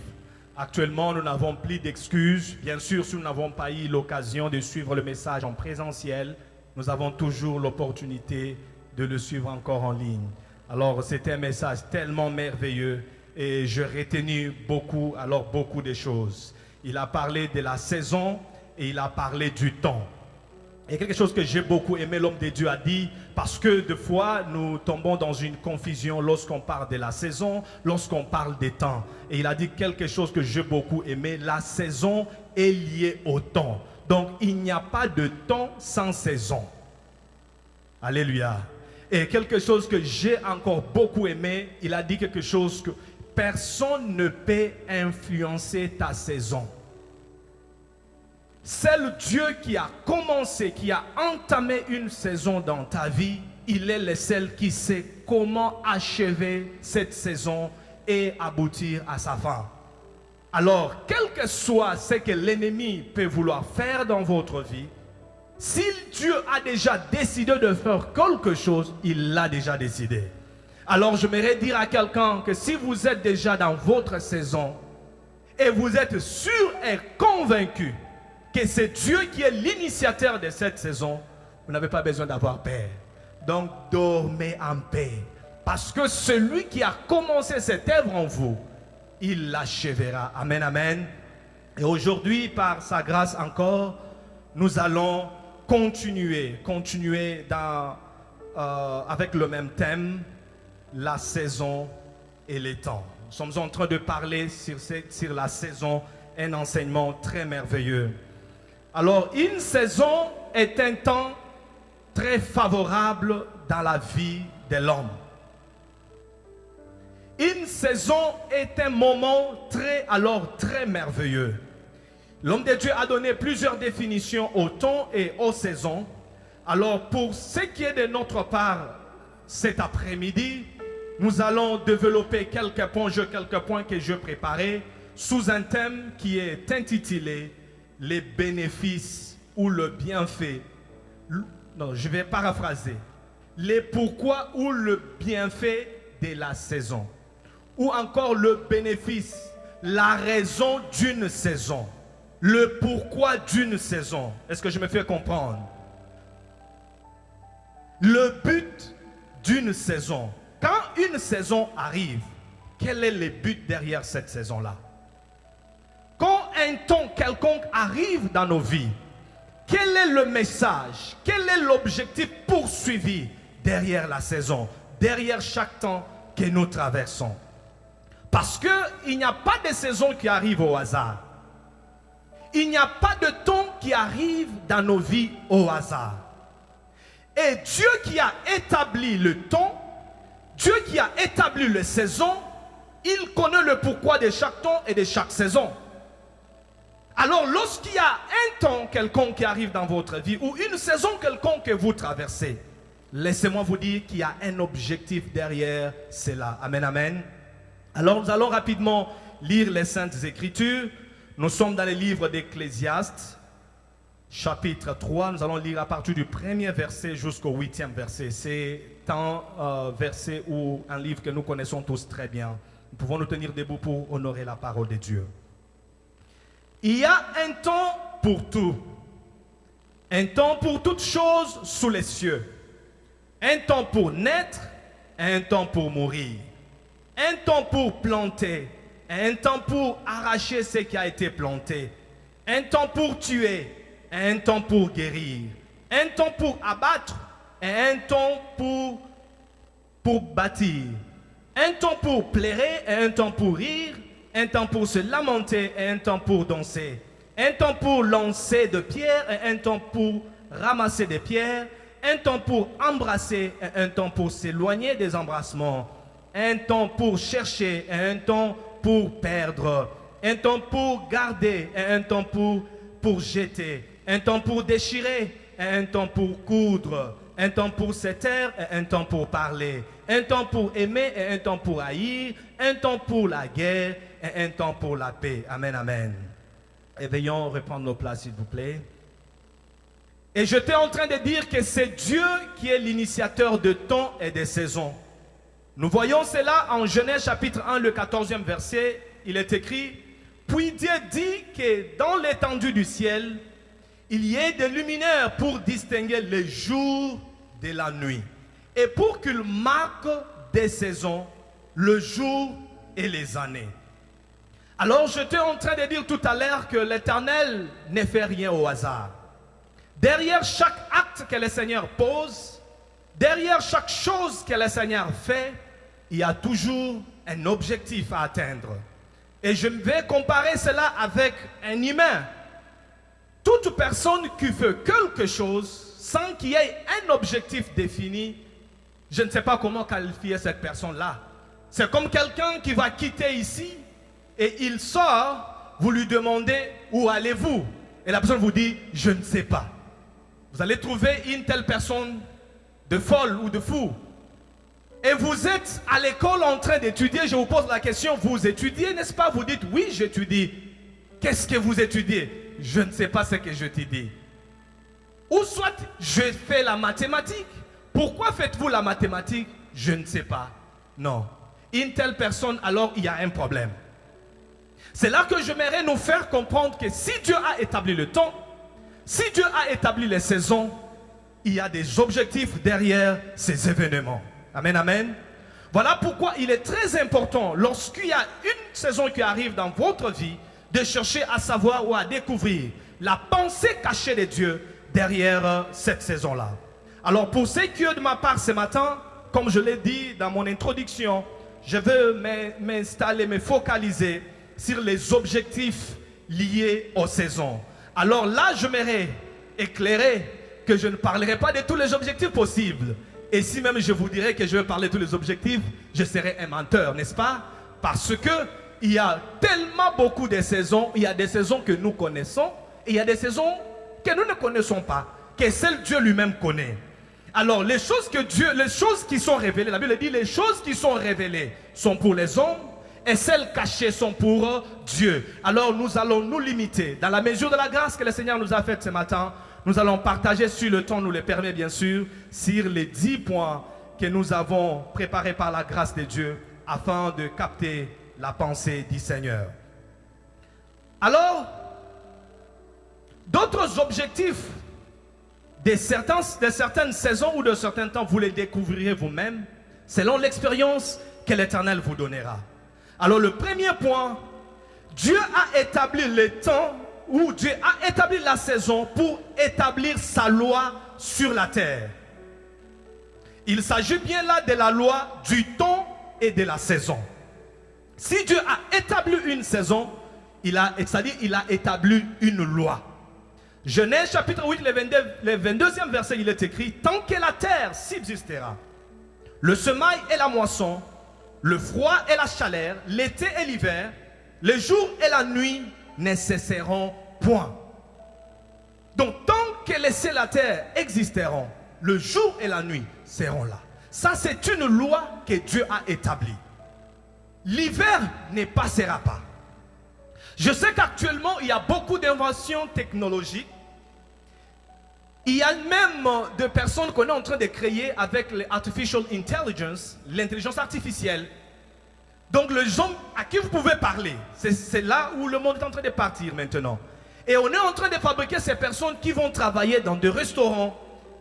Actuellement, nous n'avons plus d'excuses. Bien sûr, si nous n'avons pas eu l'occasion de suivre le message en présentiel, nous avons toujours l'opportunité de le suivre encore en ligne. Alors, c'était un message tellement merveilleux et je retenu beaucoup de choses. Il a parlé de la saison et il a parlé du temps. Et quelque chose que j'ai beaucoup aimé, l'homme de Dieu a dit, parce que des fois, nous tombons dans une confusion lorsqu'on parle de la saison, lorsqu'on parle des temps. Et il a dit quelque chose que j'ai beaucoup aimé, la saison est liée au temps. Donc, il n'y a pas de temps sans saison. Alléluia. Et quelque chose que j'ai encore beaucoup aimé, il a dit quelque chose que personne ne peut influencer ta saison. C'est le Dieu qui a commencé, qui a entamé une saison dans ta vie. Il est le seul qui sait comment achever cette saison et aboutir à sa fin. Alors, quel que soit ce que l'ennemi peut vouloir faire dans votre vie, si Dieu a déjà décidé de faire quelque chose, il l'a déjà décidé. Alors, j'aimerais dire à quelqu'un que si vous êtes déjà dans votre saison et vous êtes sûr et convaincu que c'est Dieu qui est l'initiateur de cette saison, vous n'avez pas besoin d'avoir peur. Donc, dormez en paix. Parce que celui qui a commencé cette œuvre en vous, il l'achèvera. Amen, amen. Et aujourd'hui, par sa grâce encore, nous allons continuer avec le même thème, la saison et les temps. Nous sommes en train de parler sur la saison, un enseignement très merveilleux. Alors, une saison est un temps très favorable dans la vie de l'homme. Une saison est un moment très merveilleux. L'homme de Dieu a donné plusieurs définitions au temps et aux saisons. Alors, pour ce qui est de notre part, cet après-midi, nous allons développer quelques points que j'ai préparés sous un thème qui est intitulé les bénéfices ou le bienfait. Non, je vais paraphraser. Les pourquoi ou le bienfait de la saison. ou encore le bénéfice, la raison d'une saison, le pourquoi d'une saison. Est-ce que je me fais comprendre? Le but d'une saison. Quand une saison arrive, quel est le but derrière cette saison-là? Quand un temps quelconque arrive dans nos vies, quel est le message? Quel est l'objectif poursuivi derrière la saison, derrière chaque temps que nous traversons? Parce qu'il n'y a pas de saison qui arrive au hasard. Il n'y a pas de temps qui arrive dans nos vies au hasard. Et Dieu qui a établi le temps, Dieu qui a établi les saisons, il connaît le pourquoi de chaque temps et de chaque saison. Alors lorsqu'il y a un temps quelconque qui arrive dans votre vie ou une saison quelconque que vous traversez, laissez-moi vous dire qu'il y a un objectif derrière cela. Amen, amen. Alors nous allons rapidement lire les Saintes Écritures. Nous sommes dans le livre d'Ecclésiaste, chapitre 3. Nous allons lire à partir du premier verset jusqu'au 8e verset. C'est un verset ou un livre que nous connaissons tous très bien. Nous pouvons nous tenir debout pour honorer la parole de Dieu. Il y a un temps pour tout. Un temps pour toutes choses sous les cieux. Un temps pour naître, un temps pour mourir. Un temps pour planter, un temps pour arracher ce qui a été planté. Un temps pour tuer, un temps pour guérir. Un temps pour abattre, et un temps pour bâtir. Un temps pour plairer, et un temps pour rire. Un temps pour se lamenter et un temps pour danser. Un temps pour lancer de pierres et un temps pour ramasser des pierres. Un temps pour embrasser et un temps pour s'éloigner des embrassements. Un temps pour chercher et un temps pour perdre. Un temps pour garder et un temps pour jeter. Un temps pour déchirer et un temps pour coudre. Un temps pour se taire et un temps pour parler. Un temps pour aimer et un temps pour haïr. Un temps pour la guerre et un temps pour la paix. Amen, amen. Et veuillons reprendre nos places, s'il vous plaît. Et j'étais en train de dire que c'est Dieu qui est l'initiateur de temps et de saisons. Nous voyons cela en Genèse chapitre 1, le 14e verset. Il est écrit: puis Dieu dit que dans l'étendue du ciel, il y ait des luminaires pour distinguer les jours de la nuit. Et pour qu'il marque des saisons, le jour et les années. Alors j'étais en train de dire tout à l'heure que l'Éternel ne fait rien au hasard. Derrière chaque acte que le Seigneur pose, derrière chaque chose que le Seigneur fait, il y a toujours un objectif à atteindre. Et je vais comparer cela avec un humain. Toute personne qui fait quelque chose sans qu'il y ait un objectif défini, je ne sais pas comment qualifier cette personne-là. C'est comme quelqu'un qui va quitter ici et il sort, vous lui demandez où allez-vous? Et la personne vous dit, je ne sais pas. Vous allez trouver une telle personne de folle ou de fou. Et vous êtes à l'école en train d'étudier, je vous pose la question, vous étudiez, n'est-ce pas? Vous dites, oui, j'étudie. Qu'est-ce que vous étudiez? Je ne sais pas ce que j'étudie. Ou soit, je fais la mathématique. Pourquoi faites-vous la mathématique? Je ne sais pas. Non. Une telle personne, alors il y a un problème. C'est là que j'aimerais nous faire comprendre que si Dieu a établi le temps, si Dieu a établi les saisons, il y a des objectifs derrière ces événements. Amen, amen. Voilà pourquoi il est très important, lorsqu'il y a une saison qui arrive dans votre vie, de chercher à savoir ou à découvrir la pensée cachée de Dieu derrière cette saison-là. Alors pour ce qui est de ma part ce matin, comme je l'ai dit dans mon introduction, je veux m'installer, me focaliser sur les objectifs liés aux saisons. Alors là, je m'aimerais éclairer que je ne parlerai pas de tous les objectifs possibles. Et si même je vous dirais que je vais parler de tous les objectifs, je serai un menteur, n'est-ce pas? Parce que il y a tellement beaucoup de saisons, il y a des saisons que nous connaissons, et il y a des saisons que nous ne connaissons pas, que seul Dieu lui-même connaît. Alors les choses que Dieu, les choses qui sont révélées, la Bible dit les choses qui sont révélées sont pour les hommes, et celles cachées sont pour Dieu. Alors nous allons nous limiter, dans la mesure de la grâce que le Seigneur nous a faite ce matin, nous allons partager sur le temps, nous le permet bien sûr, sur les 10 points que nous avons préparés par la grâce de Dieu afin de capter la pensée du Seigneur. Alors, d'autres objectifs de certaines saisons ou de certains temps, vous les découvrirez vous-même selon l'expérience que l'Éternel vous donnera. Alors le premier point, Dieu a établi le temps, ou Dieu a établi la saison pour établir sa loi sur la terre. Il s'agit bien là de la loi du temps et de la saison. Si Dieu a établi une saison, c'est-à-dire il a établi une loi. Genèse chapitre 8, le 22e verset, il est écrit: tant que la terre subsistera, le semail et la moisson, le froid et la chaleur, l'été et l'hiver, le jour et la nuit ne cesseront point. Donc tant que les cieux et la terre existeront, le jour et la nuit seront là. Ça, c'est une loi que Dieu a établie. L'hiver ne passera pas. Je sais qu'actuellement, il y a beaucoup d'inventions technologiques. Il y a même des personnes qu'on est en train de créer avec l'artificial intelligence, l'intelligence artificielle. Donc, les gens à qui vous pouvez parler, c'est là où le monde est en train de partir maintenant. Et on est en train de fabriquer ces personnes qui vont travailler dans des restaurants,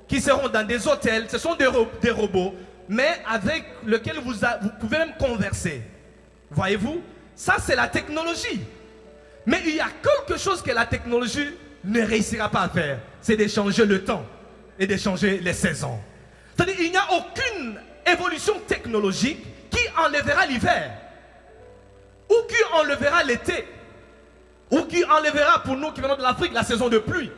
qui seront dans des hôtels. Ce sont des robots, mais avec lesquels vous pouvez même converser. Voyez-vous, ça c'est la technologie. Mais il y a quelque chose que la technologie ne réussira pas à faire, c'est d'échanger le temps et d'échanger les saisons. C'est-à-dire qu'il n'y a aucune évolution technologique qui enlèvera l'hiver, ou qui enlèvera l'été, ou qui enlèvera pour nous qui venons de l'Afrique la saison de pluie.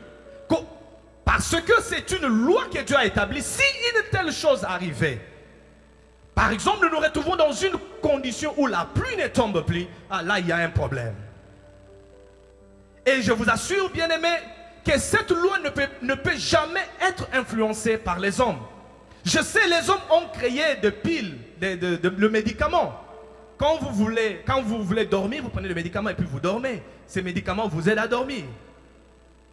Parce que c'est une loi que Dieu a établie. Si une telle chose arrivait, par exemple, nous nous retrouvons dans une condition où la pluie ne tombe plus, là il y a un problème. Et je vous assure, bien-aimés, que cette loi ne peut jamais être influencée par les hommes. Je sais, les hommes ont créé des piles, le médicament. Quand vous voulez dormir, vous prenez le médicament et puis vous dormez. Ces médicaments vous aident à dormir.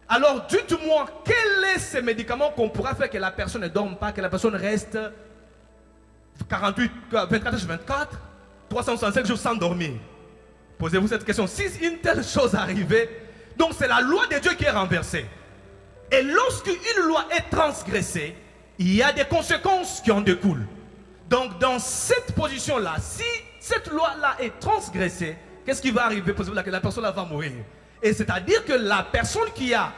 Alors, dites-moi, quel est ce médicament qu'on pourra faire que la personne ne dorme pas, que la personne reste 24 sur 24, 365 jours sans dormir? Posez-vous cette question. Si une telle chose arrivait, donc c'est la loi de Dieu qui est renversée. Et lorsqu'une loi est transgressée, il y a des conséquences qui en découlent. Donc dans cette position-là, si cette loi-là est transgressée, qu'est-ce qui va arriver? Possible que la personne va mourir. Et c'est-à-dire que la personne qui a,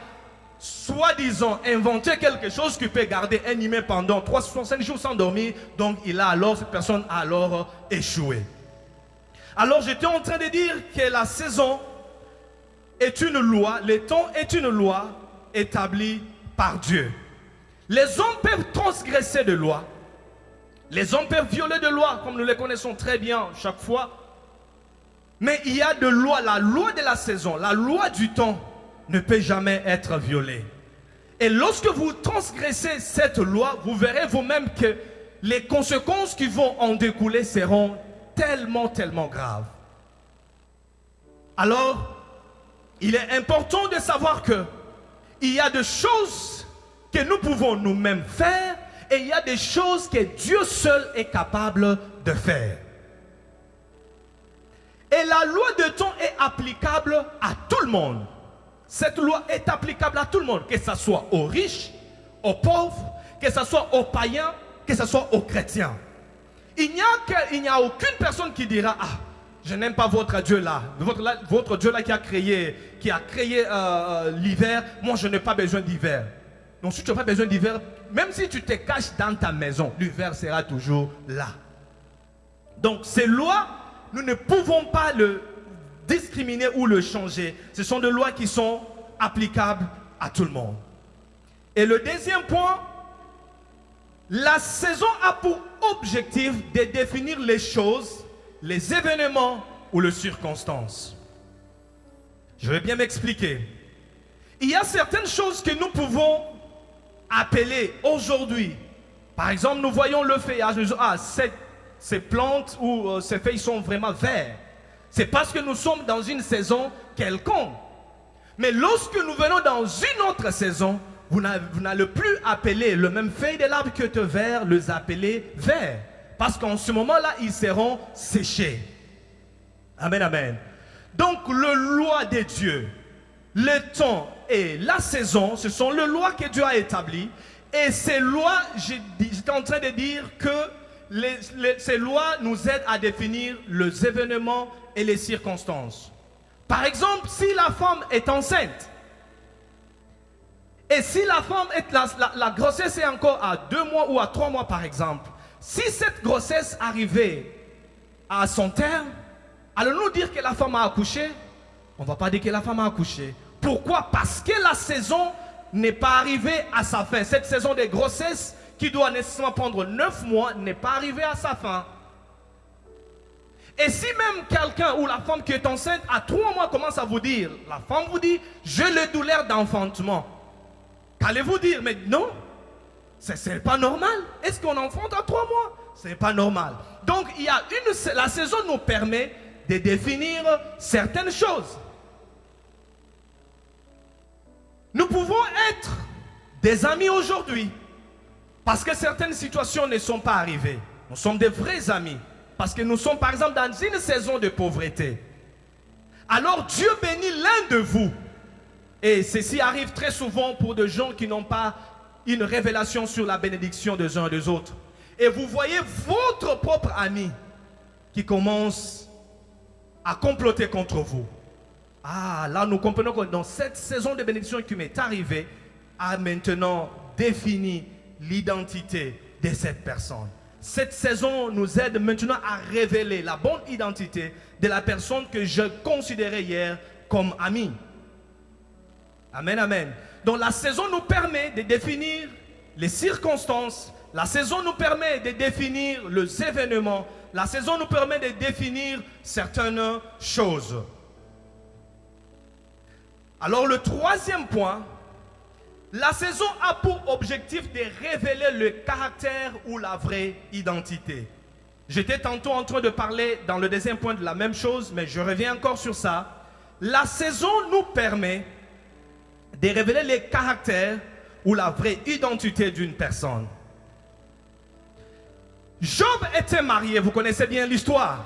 soi-disant, inventé quelque chose qui peut garder un humain pendant 365 jours sans dormir, donc cette personne a alors échoué. Alors j'étais en train de dire que la saison est une loi, le temps est une loi établie par Dieu. Les hommes peuvent transgresser des lois. Les hommes peuvent violer des lois, comme nous les connaissons très bien chaque fois. Mais il y a des lois, la loi de la saison, la loi du temps ne peut jamais être violée. Et lorsque vous transgressez cette loi, vous verrez vous-même que les conséquences qui vont en découler seront tellement, tellement graves. Alors, il est important de savoir que il y a des choses que nous pouvons nous-mêmes faire et il y a des choses que Dieu seul est capable de faire. Et la loi de temps est applicable à tout le monde. Cette loi est applicable à tout le monde, que ce soit aux riches, aux pauvres, que ce soit aux païens, que ce soit aux chrétiens. Il n'y a aucune personne qui dira: ah, je n'aime pas votre Dieu là, votre Dieu là qui a créé l'hiver, moi je n'ai pas besoin d'hiver. Donc si tu n'as pas besoin d'hiver, même si tu te caches dans ta maison, l'hiver sera toujours là. Donc ces lois, nous ne pouvons pas le discriminer ou le changer. Ce sont des lois qui sont applicables à tout le monde. Et le deuxième point, la saison a pour objectif de définir les choses, les événements ou les circonstances. Je vais bien m'expliquer. Il y a certaines choses que nous pouvons appeler aujourd'hui. Par exemple, nous voyons le feuillage. Nous disons: ah, ces plantes ou ces feuilles sont vraiment vertes. C'est parce que nous sommes dans une saison quelconque. Mais lorsque nous venons dans une autre saison, vous n'allez plus appeler le même feuille de l'arbre que de vert, les appeler vert. Parce qu'en ce moment-là, ils seront séchés. Amen, amen. Donc, le loi de Dieu, le temps et la saison, ce sont les lois que Dieu a établies. Et ces lois, j'étais en train de dire que ces lois nous aident à définir les événements et les circonstances. Par exemple, si la femme est enceinte, et si la femme est la grossesse est encore à 2 mois ou à 3 mois par exemple, si cette grossesse arrivait à son terme, allons-nous dire que la femme a accouché? On ne va pas dire que la femme a accouché. Pourquoi? Parce que la saison n'est pas arrivée à sa fin. Cette saison de grossesse qui doit nécessairement prendre 9 mois n'est pas arrivée à sa fin. Et si même quelqu'un ou la femme qui est enceinte à 3 mois commence à vous dire, la femme vous dit, j'ai le douleur d'enfantement. Qu'allez-vous dire? Mais non, c'est pas normal. Est-ce qu'on enfante à 3 mois? C'est pas normal. Donc la saison nous permet de définir certaines choses. Nous pouvons être des amis aujourd'hui parce que certaines situations ne sont pas arrivées. Nous sommes des vrais amis parce que nous sommes par exemple dans une saison de pauvreté. Alors Dieu bénit l'un de vous. Et ceci arrive très souvent pour des gens qui n'ont pas une révélation sur la bénédiction des uns et des autres. Et vous voyez votre propre ami qui commence à comploter contre vous. Ah, là nous comprenons que dans cette saison de bénédiction qui m'est arrivée, a maintenant défini l'identité de cette personne. Cette saison nous aide maintenant à révéler la bonne identité de la personne que je considérais hier comme amie. Amen, amen. Donc la saison nous permet de définir les circonstances. La saison nous permet de définir les événements. La saison nous permet de définir certaines choses. Alors le troisième point, la saison a pour objectif de révéler le caractère ou la vraie identité. J'étais tantôt en train de parler dans le deuxième point de la même chose, mais je reviens encore sur ça. La saison nous permet de révéler le caractère ou la vraie identité d'une personne. Job était marié, vous connaissez bien l'histoire.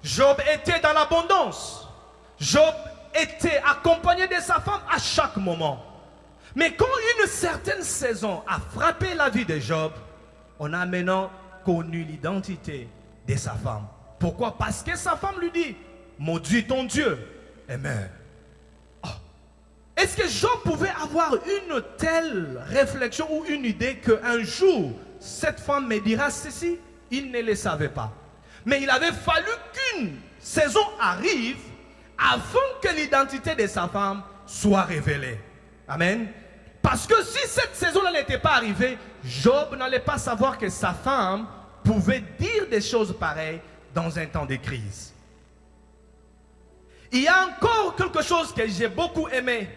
Job était dans l'abondance. Job était accompagné de sa femme à chaque moment. Mais quand une certaine saison a frappé la vie de Job, on a maintenant connu l'identité de sa femme. Pourquoi? Parce que sa femme lui dit, maudit ton Dieu et meurt. Oh. Est-ce que Job pouvait avoir une telle réflexion ou une idée qu'un jour, cette femme me dira ceci? Il ne le savait pas. Mais il avait fallu qu'une saison arrive avant que l'identité de sa femme soit révélée. Amen. Parce que si cette saison-là n'était pas arrivée, Job n'allait pas savoir que sa femme pouvait dire des choses pareilles dans un temps de crise. Il y a encore quelque chose que j'ai beaucoup aimé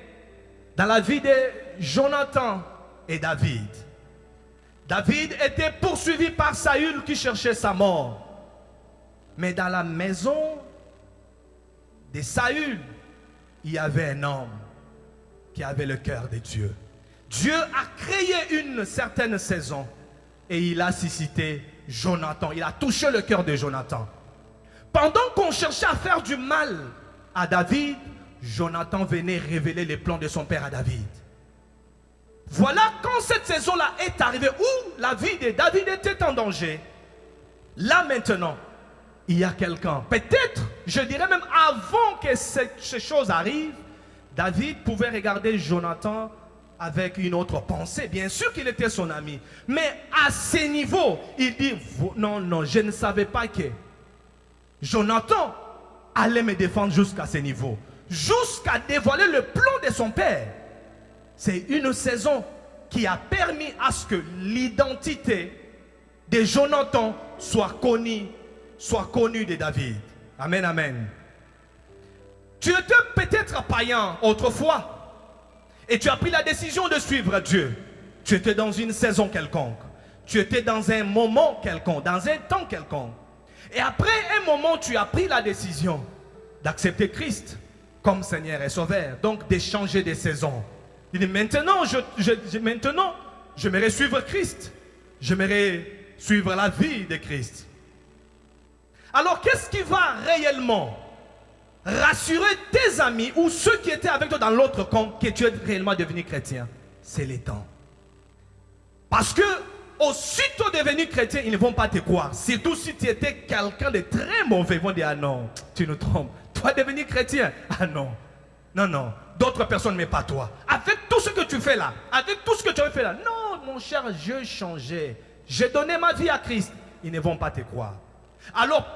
dans la vie de Jonathan et David. David était poursuivi par Saül qui cherchait sa mort. Mais dans la maison de Saül, il y avait un homme qui avait le cœur de Dieu. Dieu a créé une certaine saison et il a suscité Jonathan. Il a touché le cœur de Jonathan. Pendant qu'on cherchait à faire du mal à David, Jonathan venait révéler les plans de son père à David. Voilà quand cette saison-là est arrivée où la vie de David était en danger. Là maintenant, il y a quelqu'un. Peut-être, je dirais même avant que ces choses arrivent, David pouvait regarder Jonathan avec une autre pensée. Bien sûr qu'il était son ami. Mais à ce niveau, il dit, non, non, je ne savais pas que Jonathan allait me défendre jusqu'à ce niveau. Jusqu'à dévoiler le plan de son père. C'est une saison qui a permis à ce que l'identité de Jonathan soit connue de David. Amen, amen. Tu étais peut-être païen autrefois et tu as pris la décision de suivre Dieu. Tu étais dans une saison quelconque. Tu étais dans un moment quelconque, dans un temps quelconque. Et après un moment, tu as pris la décision d'accepter Christ comme Seigneur et Sauveur. Donc de changer de saison. Il dit maintenant, j'aimerais suivre Christ. J'aimerais suivre la vie de Christ. Alors, qu'est-ce qui va réellement rassurer tes amis ou ceux qui étaient avec toi dans l'autre camp que tu es réellement devenu chrétien? C'est les temps. Parce que, aussitôt devenu chrétien, ils ne vont pas te croire. Surtout si tu étais quelqu'un de très mauvais, ils vont dire, ah non, tu nous trompes. Toi, devenu chrétien, ah non, non, non. D'autres personnes, mais pas toi. Avec tout ce que tu fais là, avec tout ce que tu as fait là, non, mon cher, je changeais. J'ai donné ma vie à Christ. Ils ne vont pas te croire. Alors,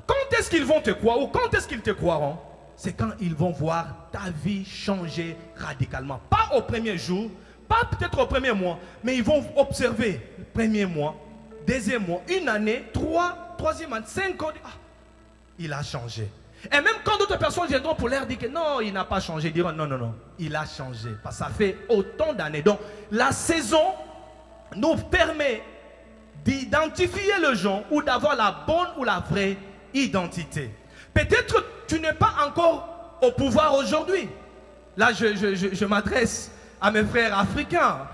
quand est-ce qu'ils vont te croire ou quand est-ce qu'ils te croiront? C'est quand ils vont voir ta vie changer radicalement. Pas au premier jour, pas peut-être au premier mois, mais ils vont observer le premier mois, deuxième mois, une année, troisième année, 5 ans. Ah, il a changé. Et même quand d'autres personnes viendront pour leur dire que non, il n'a pas changé, ils diront non, non, non, il a changé. Parce que ça fait autant d'années. Donc, la saison nous permet d'identifier le genre ou d'avoir la bonne ou la vraie identité. Peut-être tu n'es pas encore au pouvoir aujourd'hui. Là, je m'adresse à mes frères africains,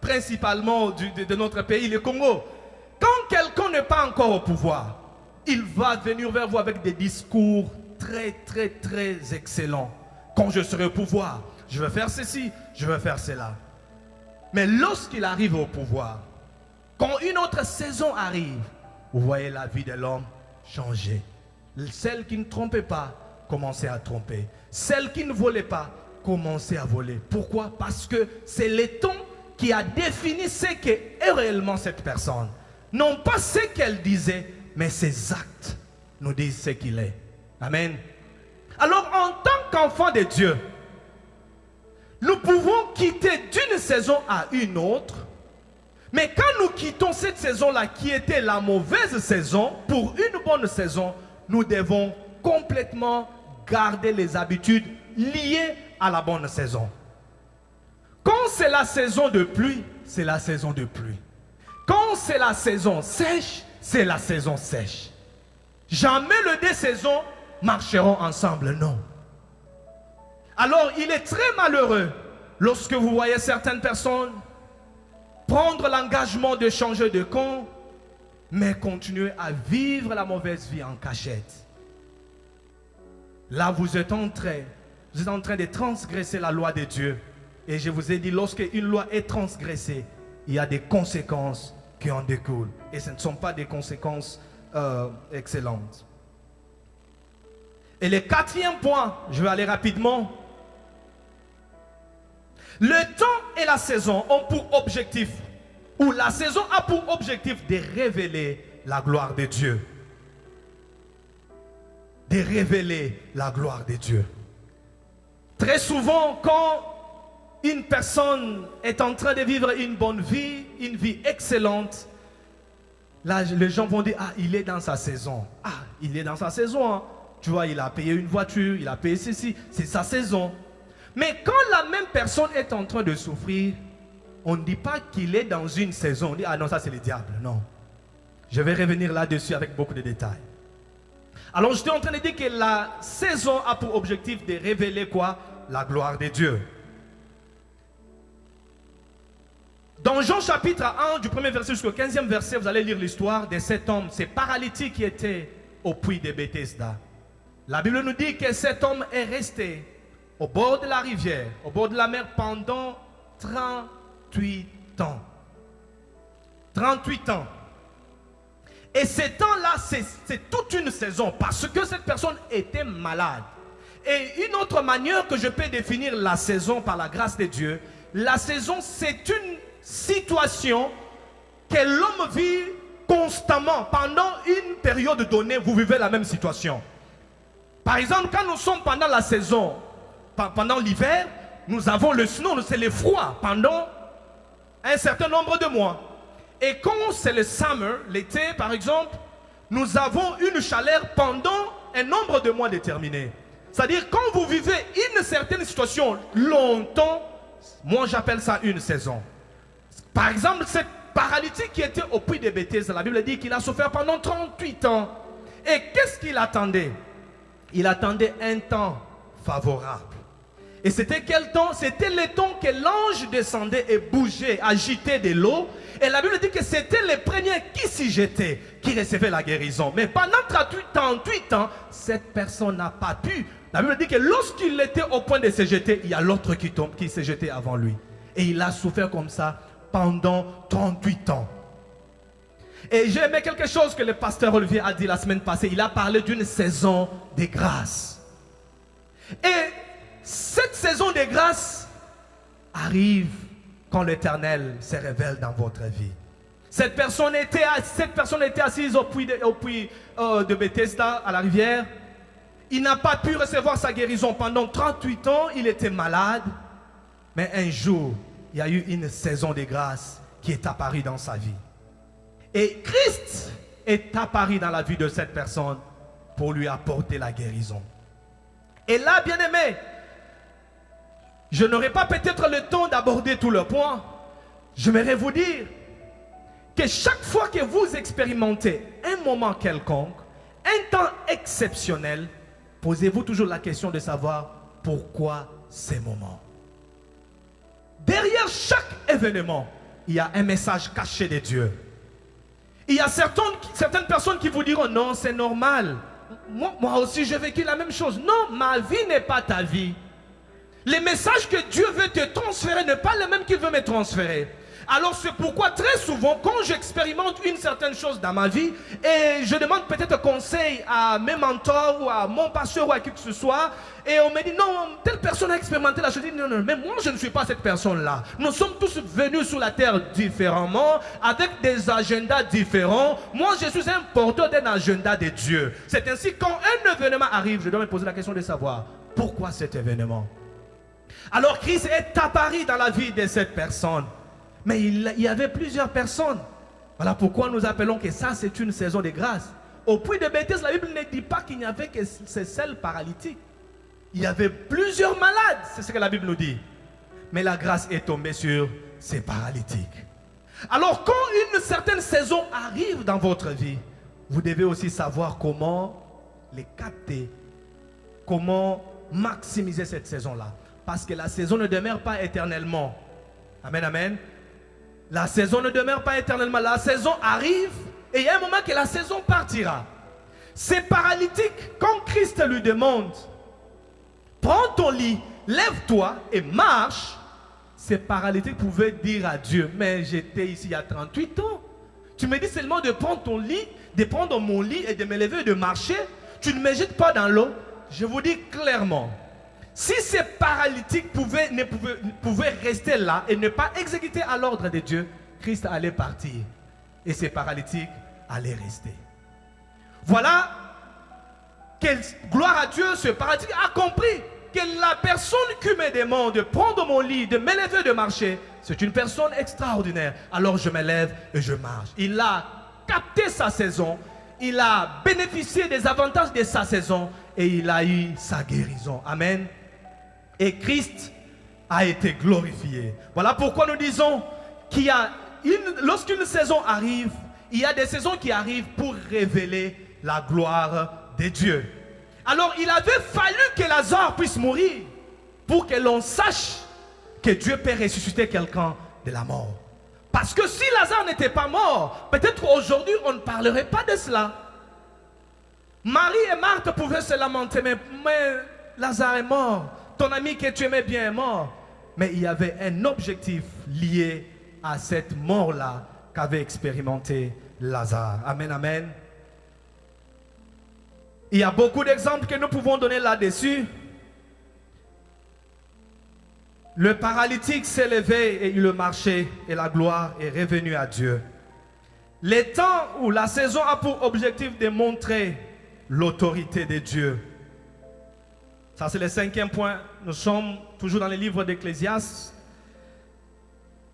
principalement de notre pays, le Congo. Quand quelqu'un n'est pas encore au pouvoir, il va venir vers vous avec des discours très, très, très excellents. Quand je serai au pouvoir, je vais faire ceci, je vais faire cela. Mais lorsqu'il arrive au pouvoir, quand une autre saison arrive, vous voyez la vie de l'homme changer. Celle qui ne trompait pas, commençait à tromper. Celle qui ne volait pas, commençait à voler. Pourquoi? Parce que c'est le temps qui a défini ce qu'est réellement cette personne. Non pas ce qu'elle disait, mais ses actes nous disent ce qu'il est. Amen. Alors, en tant qu'enfant de Dieu, nous pouvons quitter d'une saison à une autre. Mais quand nous quittons cette saison-là, qui était la mauvaise saison, pour une bonne saison, nous devons complètement garder les habitudes liées à la bonne saison. Quand c'est la saison de pluie, c'est la saison de pluie. Quand c'est la saison sèche, c'est la saison sèche. Jamais les deux saisons marcheront ensemble, non. Alors, il est très malheureux lorsque vous voyez certaines personnes prendre l'engagement de changer de camp, mais continuer à vivre la mauvaise vie en cachette. Là, vous êtes en train de transgresser la loi de Dieu. Et je vous ai dit, lorsque une loi est transgressée, il y a des conséquences qui en découlent. Et ce ne sont pas des conséquences excellentes. Et le quatrième point, je vais aller rapidement. Le temps et la saison ont pour objectif, ou la saison a pour objectif de révéler la gloire de Dieu. De révéler la gloire de Dieu. Très souvent, quand une personne est en train de vivre une bonne vie, une vie excellente, là, les gens vont dire, ah, il est dans sa saison. Ah, il est dans sa saison. Hein. Tu vois, il a payé une voiture, il a payé ceci, c'est sa saison. Mais quand la même personne est en train de souffrir, on ne dit pas qu'il est dans une saison. On dit, ah non, ça c'est le diable. Non. Je vais revenir là-dessus avec beaucoup de détails. Alors, je suis en train de dire que la saison a pour objectif de révéler quoi? La gloire de Dieu. Dans Jean chapitre 1, du premier verset jusqu'au 15e verset, vous allez lire l'histoire de cet homme, ces paralytiques qui étaient au puits de Bethesda. La Bible nous dit que cet homme est resté au bord de la rivière, au bord de la mer pendant 38 ans. 38 ans. Et ces temps-là, c'est toute une saison parce que cette personne était malade. Et une autre manière que je peux définir la saison par la grâce de Dieu, la saison, c'est une situation que l'homme vit constamment. Pendant une période donnée, vous vivez la même situation. Par exemple, quand nous sommes pendant la saison, pendant l'hiver, nous avons le snow, c'est le froid pendant un certain nombre de mois. Et quand c'est le summer, l'été par exemple, nous avons une chaleur pendant un nombre de mois déterminé. C'est-à-dire quand vous vivez une certaine situation longtemps, moi j'appelle ça une saison. Par exemple, cette paralytique qui était au puits de Bethesda, la Bible dit qu'il a souffert pendant 38 ans. Et qu'est-ce qu'il attendait? Il attendait un temps favorable. Et c'était quel temps? C'était le temps que l'ange descendait et bougeait, agitait de l'eau. Et la Bible dit que c'était les premiers qui s'y jetaient, qui recevaient la guérison. Mais pendant 38 ans, cette personne n'a pas pu. La Bible dit que lorsqu'il était au point de se jeter, il y a l'autre qui s'est jeté avant lui. Et il a souffert comme ça pendant 38 ans. Et j'ai aimé quelque chose que le pasteur Olivier a dit la semaine passée. Il a parlé d'une saison de grâce. Et cette saison de grâce arrive quand l'Éternel se révèle dans votre vie. Cette personne était assise au puits de Bethesda, à la rivière. Il n'a pas pu recevoir sa guérison pendant 38 ans. Il était malade. Mais un jour, il y a eu une saison de grâce qui est apparue dans sa vie. Et Christ est apparu dans la vie de cette personne pour lui apporter la guérison. Et là, bien aimé, je n'aurai pas peut-être le temps d'aborder tout le point. J'aimerais vous dire que chaque fois que vous expérimentez un moment quelconque, un temps exceptionnel, posez-vous toujours la question de savoir pourquoi ces moments. Derrière chaque événement, il y a un message caché de Dieu. Il y a certaines personnes qui vous diront non, c'est normal. Moi aussi, j'ai vécu la même chose. Non, ma vie n'est pas ta vie. Les messages que Dieu veut te transférer n'est pas le même qu'il veut me transférer. Alors c'est pourquoi très souvent, quand j'expérimente une certaine chose dans ma vie, et je demande peut-être conseil à mes mentors ou à mon pasteur ou à qui que ce soit, et on me dit non, telle personne a expérimenté la chose. Je dis non, mais moi je ne suis pas cette personne-là. Nous sommes tous venus sur la terre différemment, avec des agendas différents. Moi je suis un porteur d'un agenda de Dieu. C'est ainsi quand un événement arrive, je dois me poser la question de savoir pourquoi cet événement. Alors Christ est apparu dans la vie de cette personne. Mais il y avait plusieurs personnes. Voilà pourquoi nous appelons que ça c'est une saison de grâce. Au puits de Bethesda, la Bible ne dit pas qu'il n'y avait que ces seuls paralytiques. Il y avait plusieurs malades, c'est ce que la Bible nous dit. Mais la grâce est tombée sur ces paralytiques. Alors quand une certaine saison arrive dans votre vie, vous devez aussi savoir comment les capter, comment maximiser cette saison-là. Parce que la saison ne demeure pas éternellement. Amen, amen. La saison ne demeure pas éternellement. La saison arrive et il y a un moment que la saison partira. Ces paralytiques, quand Christ lui demande, prends ton lit, lève-toi et marche, ces paralytiques pouvaient dire à Dieu, mais j'étais ici il y a 38 ans. Tu me dis seulement de prendre ton lit, de prendre mon lit et de me lever et de marcher. Tu ne me jettes pas dans l'eau. Je vous dis clairement, si ces paralytiques pouvaient rester là et ne pas exécuter à l'ordre de Dieu, Christ allait partir et ces paralytiques allaient rester. Voilà que, gloire à Dieu, ce paralytique a compris que la personne qui me demande de prendre mon lit, de me lever, de marcher, c'est une personne extraordinaire. Alors je me lève et je marche. Il a capté sa saison, il a bénéficié des avantages de sa saison et il a eu sa guérison. Amen. Et Christ a été glorifié. Voilà pourquoi nous disons qu'il y a lorsqu'une saison arrive, il y a des saisons qui arrivent pour révéler la gloire de Dieu. Alors il avait fallu que Lazare puisse mourir pour que l'on sache que Dieu peut ressusciter quelqu'un de la mort. Parce que si Lazare n'était pas mort, peut-être aujourd'hui on ne parlerait pas de cela. Marie et Marthe pouvaient se lamenter, mais Lazare est mort. Ton ami que tu aimais bien est mort. Mais il y avait un objectif lié à cette mort-là qu'avait expérimenté Lazare. Amen, amen. Il y a beaucoup d'exemples que nous pouvons donner là-dessus. Le paralytique s'est levé et il marchait et la gloire est revenue à Dieu. Les temps où la saison a pour objectif de montrer l'autorité de Dieu. Ça, c'est le 5e point. Nous sommes toujours dans les livres d'Ecclésiaste.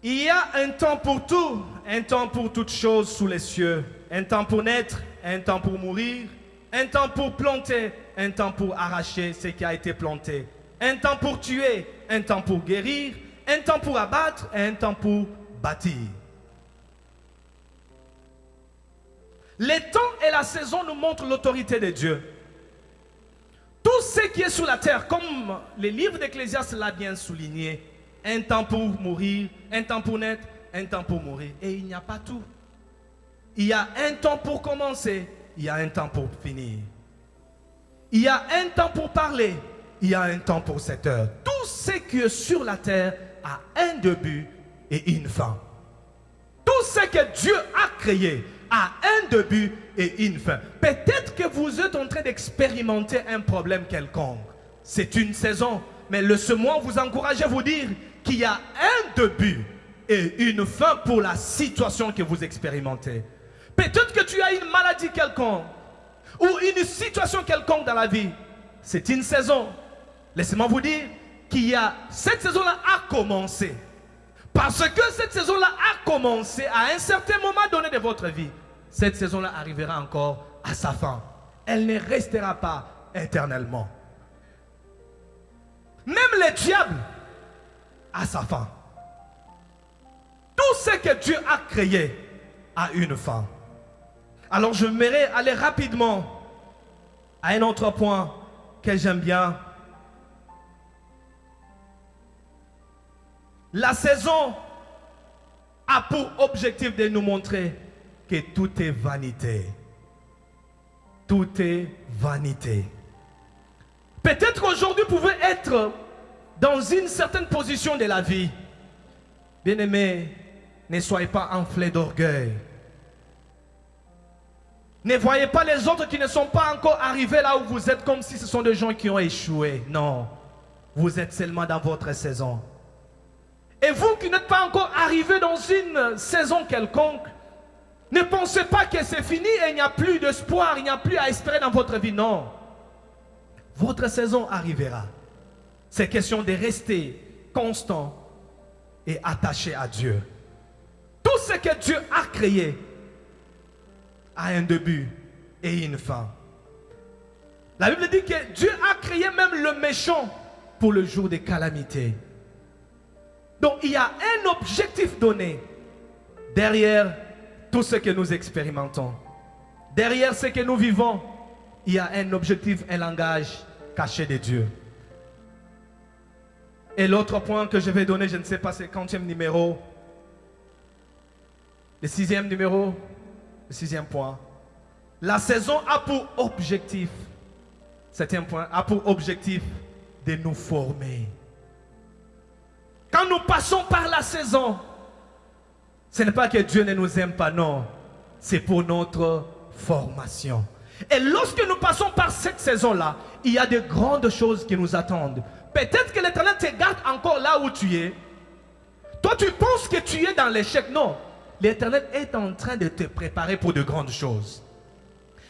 Il y a un temps pour tout, un temps pour toutes choses sous les cieux. Un temps pour naître, un temps pour mourir, un temps pour planter, un temps pour arracher ce qui a été planté. Un temps pour tuer, un temps pour guérir, un temps pour abattre, un temps pour bâtir. Les temps et la saison nous montrent l'autorité de Dieu. Tout tout ce qui est sur la terre, comme le livre d'Ecclésiaste l'a bien souligné, un temps pour mourir, un temps pour naître, un temps pour mourir. Et il n'y a pas tout. Il y a un temps pour commencer, il y a un temps pour finir. Il y a un temps pour parler, il y a un temps pour cette heure. Tout ce qui est sur la terre a un début et une fin. Tout ce que Dieu a créé a un début et une fin. Peut-être que vous êtes en train d'expérimenter un problème quelconque. C'est une saison, mais laissez-moi vous encourager à vous dire qu'il y a un début et une fin pour la situation que vous expérimentez. Peut-être que tu as une maladie quelconque ou une situation quelconque dans la vie. C'est une saison. Laissez-moi vous dire qu'il y a cette saison-là a commencé. Parce que cette saison-là a commencé à un certain moment donné de votre vie. Cette saison-là arrivera encore à sa fin. Elle ne restera pas éternellement. Même le diable a sa fin. Tout ce que Dieu a créé a une fin. Alors je m'aimerais aller rapidement à un autre point que j'aime bien. La saison a pour objectif de nous montrer que tout est vanité. Tout est vanité. Peut-être qu'aujourd'hui, vous pouvez être dans une certaine position de la vie. Bien-aimés, ne soyez pas enflés d'orgueil. Ne voyez pas les autres qui ne sont pas encore arrivés là où vous êtes comme si ce sont des gens qui ont échoué. Non, vous êtes seulement dans votre saison. Et vous qui n'êtes pas encore arrivé dans une saison quelconque, ne pensez pas que c'est fini et il n'y a plus d'espoir, il n'y a plus à espérer dans votre vie. Non. Votre saison arrivera. C'est question de rester constant et attaché à Dieu. Tout ce que Dieu a créé a un début et une fin. La Bible dit que Dieu a créé même le méchant pour le jour des calamités. Donc il y a un objectif donné derrière tout ce que nous expérimentons. Derrière ce que nous vivons, il y a un objectif, un langage caché de Dieu. Et l'autre point que je vais donner, je ne sais pas, c'est le 40e numéro. Le 6e numéro, le 6e point. La saison a pour objectif, 7e point, a pour objectif de nous former. Quand nous passons par la saison, ce n'est pas que Dieu ne nous aime pas, non. C'est pour notre formation. Et lorsque nous passons par cette saison-là, il y a de grandes choses qui nous attendent. Peut-être que l'Éternel te garde encore là où tu es. Toi, tu penses que tu es dans l'échec. Non. L'Éternel est en train de te préparer pour de grandes choses.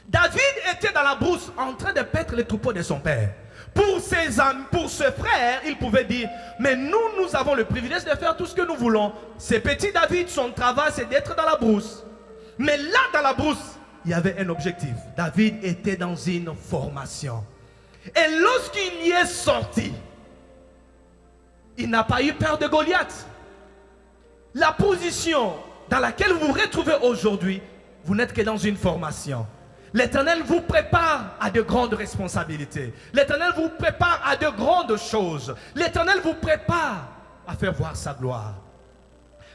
David était dans la brousse en train de paître les troupeaux de son père. Pour ses amis, pour ses frères, il pouvait dire, mais nous avons le privilège de faire tout ce que nous voulons. Ce petit David, son travail, c'est d'être dans la brousse. Mais là, dans la brousse, il y avait un objectif. David était dans une formation. Et lorsqu'il y est sorti, il n'a pas eu peur de Goliath. La position dans laquelle vous vous retrouvez aujourd'hui, vous n'êtes que dans une formation. L'Éternel vous prépare à de grandes responsabilités. L'Éternel vous prépare à de grandes choses. L'Éternel vous prépare à faire voir sa gloire.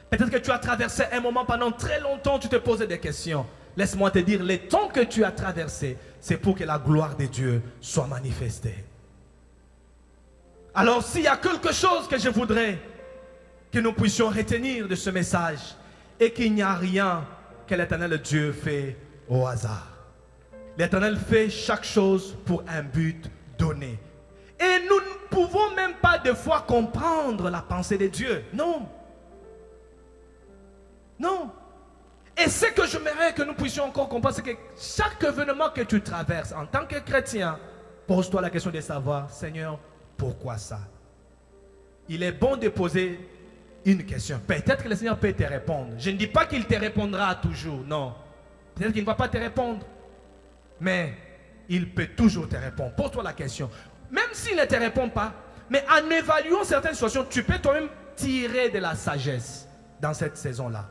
Peut-être que tu as traversé un moment pendant très longtemps, tu te posais des questions. Laisse-moi te dire, les temps que tu as traversés, c'est pour que la gloire de Dieu soit manifestée. Alors, s'il y a quelque chose que je voudrais que nous puissions retenir de ce message, et qu'il n'y a rien que l'Éternel Dieu fait au hasard. L'Éternel fait chaque chose pour un but donné. Et nous ne pouvons même pas des fois comprendre la pensée de Dieu. Non. Non. Et ce que j'aimerais que nous puissions encore comprendre, c'est que chaque événement que tu traverses en tant que chrétien, pose-toi la question de savoir, Seigneur, pourquoi ça? Il est bon de poser une question. Peut-être que le Seigneur peut te répondre. Je ne dis pas qu'il te répondra toujours, non. Peut-être qu'il ne va pas te répondre. Mais il peut toujours te répondre. Pose-toi la question. Même s'il ne te répond pas, mais en évaluant certaines situations, tu peux toi-même tirer de la sagesse dans cette saison-là.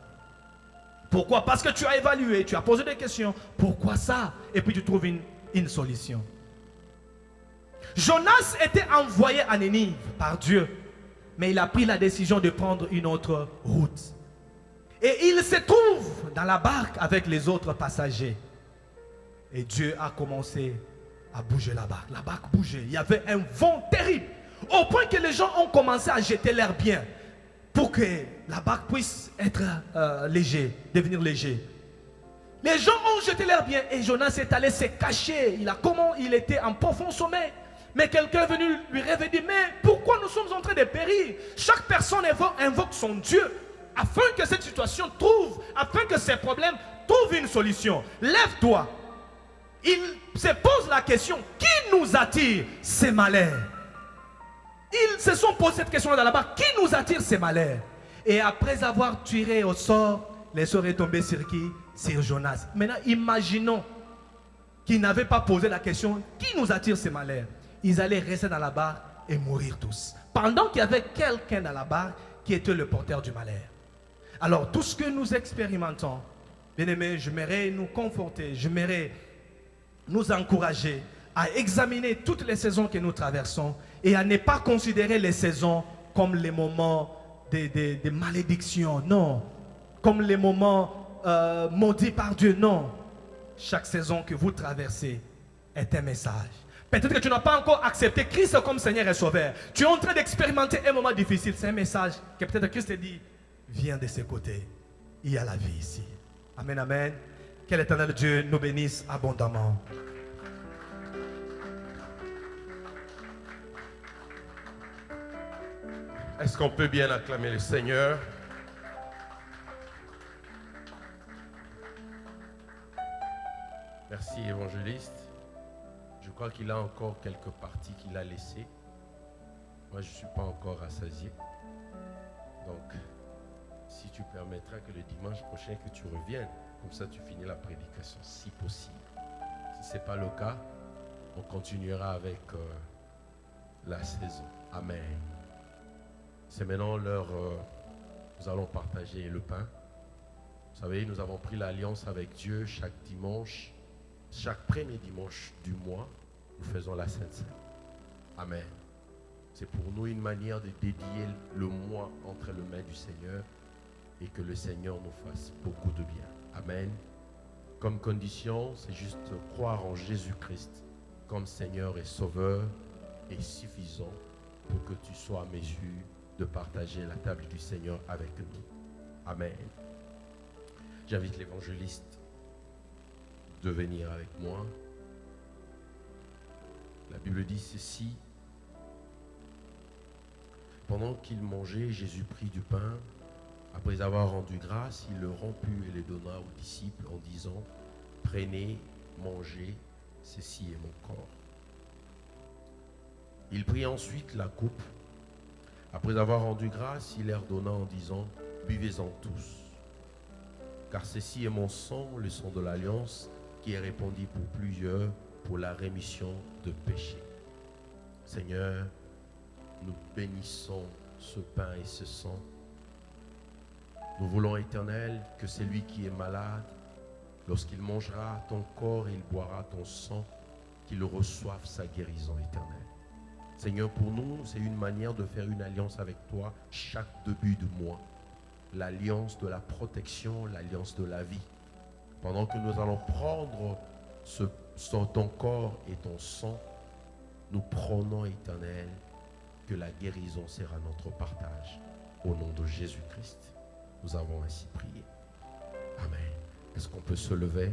Pourquoi? Parce que tu as évalué, tu as posé des questions. Pourquoi ça? Et puis tu trouves une solution. Jonas était envoyé à Ninive par Dieu, mais il a pris la décision de prendre une autre route. Et il se trouve dans la barque avec les autres passagers. Et Dieu a commencé à bouger la barque. La barque bougeait. Il y avait un vent terrible. Au point que les gens ont commencé à jeter leurs biens pour que la barque puisse être devenir léger. Les gens ont jeté leurs biens et Jonas est allé se cacher. Il était en profond sommeil. Mais quelqu'un est venu lui réveiller, dit, mais pourquoi nous sommes en train de périr? Chaque personne invoque son Dieu afin que cette situation afin que ces problèmes trouvent une solution. Lève-toi. Il se pose la question, qui nous attire ces malheurs? Ils se sont posé cette question dans la barque, qui nous attire ces malheurs? Et après avoir tiré au sort, les sorts est tombé sur qui? Sur Jonas. Maintenant, imaginons qu'ils n'avaient pas posé la question, qui nous attire ces malheurs? Ils allaient rester dans la barque et mourir tous. Pendant qu'il y avait quelqu'un dans la barque qui était le porteur du malheur. Alors, tout ce que nous expérimentons, bien-aimés, j'aimerais nous conforter, j'aimerais nous encourager à examiner toutes les saisons que nous traversons et à ne pas considérer les saisons comme les moments de malédiction, non. Comme les moments maudits par Dieu, non. Chaque saison que vous traversez est un message. Peut-être que tu n'as pas encore accepté Christ comme Seigneur et Sauveur. Tu es en train d'expérimenter un moment difficile. C'est un message que peut-être Christ te dit, viens de ce côté. Il y a la vie ici. Amen, amen. Que l'Éternel Dieu nous bénisse abondamment. Est-ce qu'on peut bien acclamer le Seigneur? Merci, évangéliste. Je crois qu'il a encore quelques parties qu'il a laissées. Moi, je ne suis pas encore rassasié. Donc, si tu permettras que le dimanche prochain que tu reviennes, comme ça tu finis la prédication, si possible. Si ce n'est pas le cas, on continuera avec la saison. Amen. C'est maintenant l'heure, nous allons partager le pain. Vous savez, nous avons pris l'alliance avec Dieu chaque dimanche, chaque premier dimanche du mois, nous faisons la Sainte Seine. Amen. C'est pour nous une manière de dédier le mois entre les mains du Seigneur et que le Seigneur nous fasse beaucoup de bien. Amen. Comme condition, c'est juste croire en Jésus-Christ comme Seigneur et Sauveur est suffisant pour que tu sois à mesure de partager la table du Seigneur avec nous. Amen. J'invite l'évangéliste de venir avec moi. La Bible dit ceci. Pendant qu'il mangeait, Jésus prit du pain. Après avoir rendu grâce, il le romput et le donna aux disciples en disant, prenez, mangez, ceci est mon corps. Il prit ensuite la coupe. Après avoir rendu grâce, il leur donna en disant, buvez-en tous. Car ceci est mon sang, le sang de l'alliance, qui est répandu pour plusieurs pour la rémission de péchés. Seigneur, nous bénissons ce pain et ce sang. Nous voulons, Éternel, que celui qui est malade, lorsqu'il mangera ton corps et il boira ton sang, qu'il reçoive sa guérison éternelle. Seigneur, pour nous, c'est une manière de faire une alliance avec toi chaque début de mois. L'alliance de la protection, l'alliance de la vie. Pendant que nous allons prendre ton corps et ton sang, nous prenons, Éternel, que la guérison sera notre partage. Au nom de Jésus-Christ, nous avons ainsi prié. Amen. Est-ce qu'on peut se lever?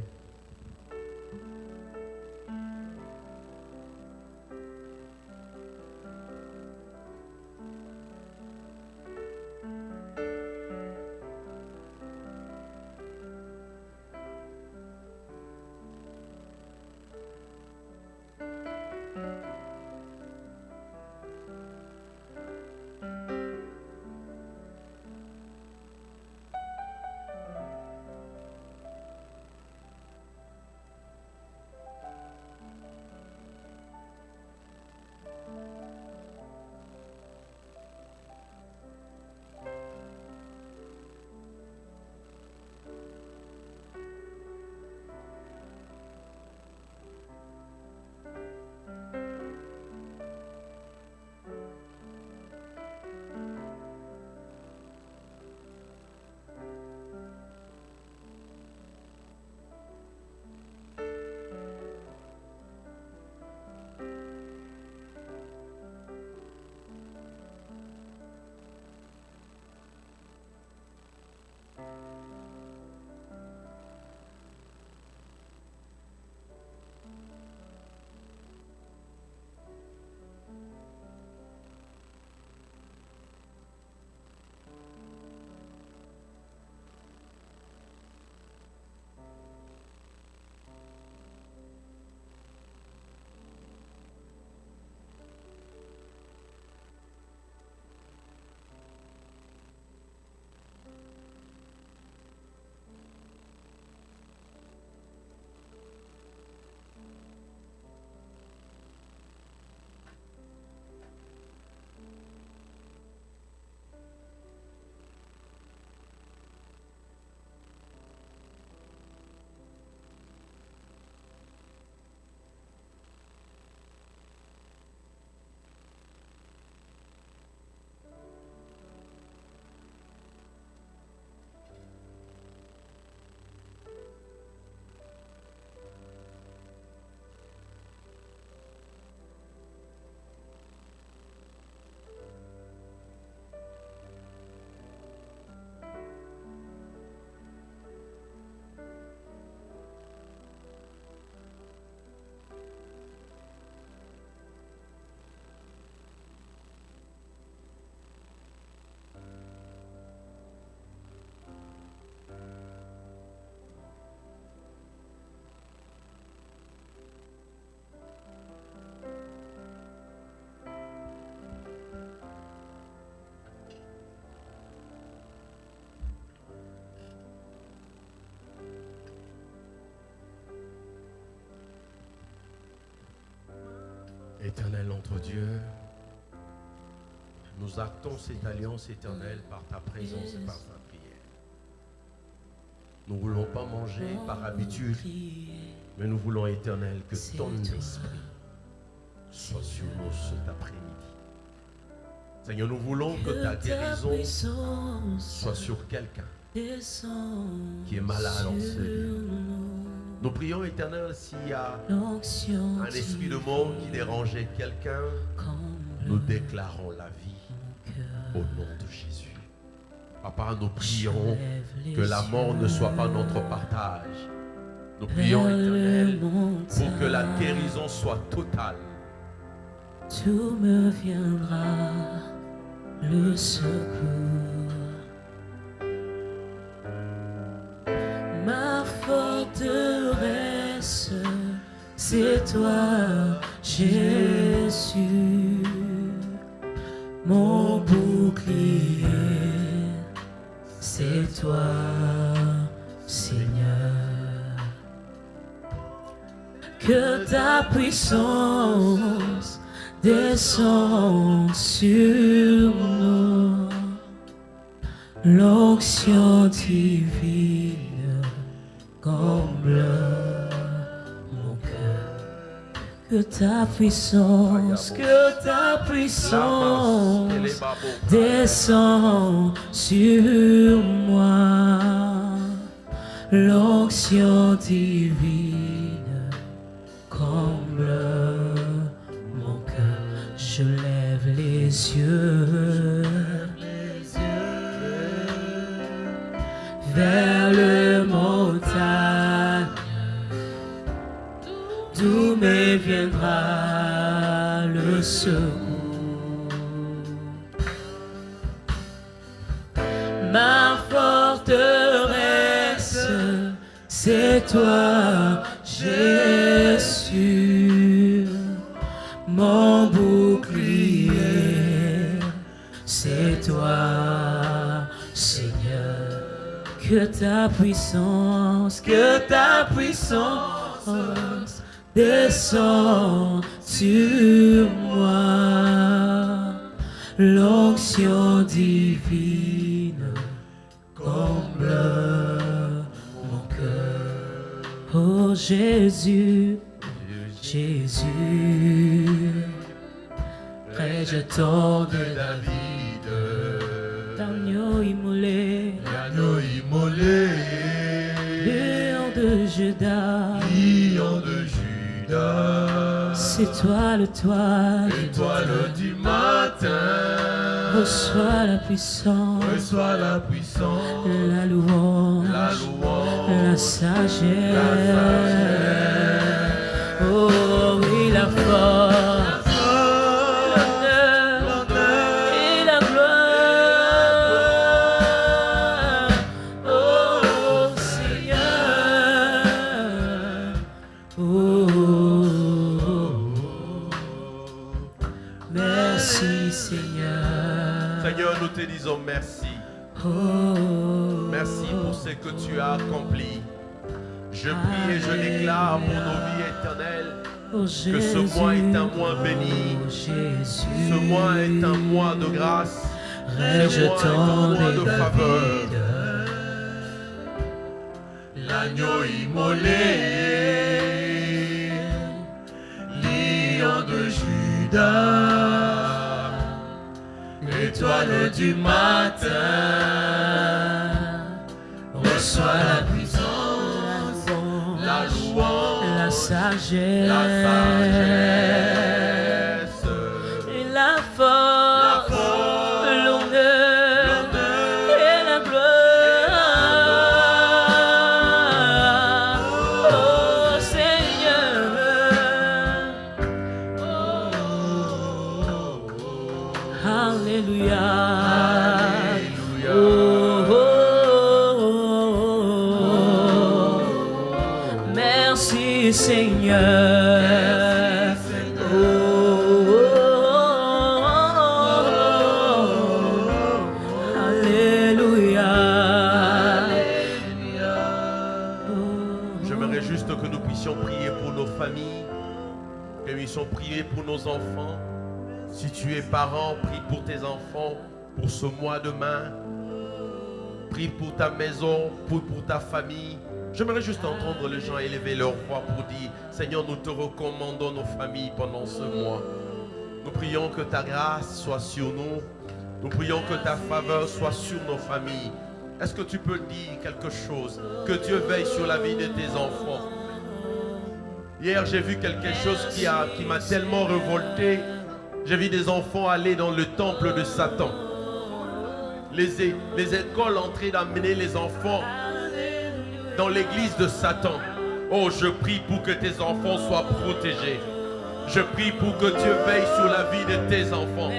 notre Dieu, nous actons cette alliance éternelle par ta présence et par ta prière. Nous ne voulons pas manger par habitude, mais nous voulons, Éternel, que ton esprit soit sur nous cet après-midi. Seigneur, nous voulons que ta guérison soit sur quelqu'un qui est malade en ce lieu. Nous prions, Éternel, s'il y a un esprit de mort qui dérangeait quelqu'un, nous déclarons la vie au nom de Jésus. Papa, nous prions que la mort ne soit pas notre partage. Nous prions, Éternel, pour que la guérison soit totale. Tout me viendra le secours. Ma forteresse, c'est toi, Jésus. Mon bouclier, c'est toi, Seigneur. Que ta puissance descende sur nous, l'onction divine comble mon cœur. Que ta puissance descend sur moi, l'onction divine comble mon cœur. Je lève les yeux vers le montagne, d'où me viendra le secours. Ma forteresse, c'est toi, Jésus. Mon bouclier, c'est toi, Seigneur. Que ta puissance descend sur moi, l'onction divine comble mon cœur. Oh Jésus, Jésus, rejetant de David, l'agneau immolé, lion de Juda, c'est toi l'étoile du matin. Reçois la puissance, la louange, la sagesse. Oh oui, la force, l'honneur et la gloire. Oh Seigneur, merci Seigneur. Seigneur, nous te disons merci. Merci pour ce que tu as accompli. Je prie et je déclare pour nos vies éternelles que ce mois est un mois béni. Ce mois est un mois de grâce. Ce mois est un mois de faveur. L'agneau immolé, lion de Juda, étoile du matin, reçois la puissance, la louange, la sagesse, et la force, l'honneur et la gloire. Oh Seigneur, Alléluia. Merci Seigneur. Alléluia. J'aimerais juste que nous puissions prier pour nos familles, que nous puissions prier pour nos enfants, Si tu es parent, prie pour tes enfants, pour ce mois de mai. Prie pour ta maison, pour ta famille. J'aimerais juste entendre les gens élever leur voix pour dire, Seigneur, nous te recommandons nos familles pendant ce mois. Nous prions que ta grâce soit sur nous. Nous prions que ta faveur soit sur nos familles. Est-ce que tu peux dire quelque chose? Que Dieu veille sur la vie de tes enfants. Hier, j'ai vu quelque chose qui m'a tellement révolté. J'ai vu des enfants aller dans le temple de Satan. Les écoles en train d'amener les enfants dans l'église de Satan. Oh, je prie pour que tes enfants soient protégés. Je prie pour que Dieu veille sur la vie de tes enfants.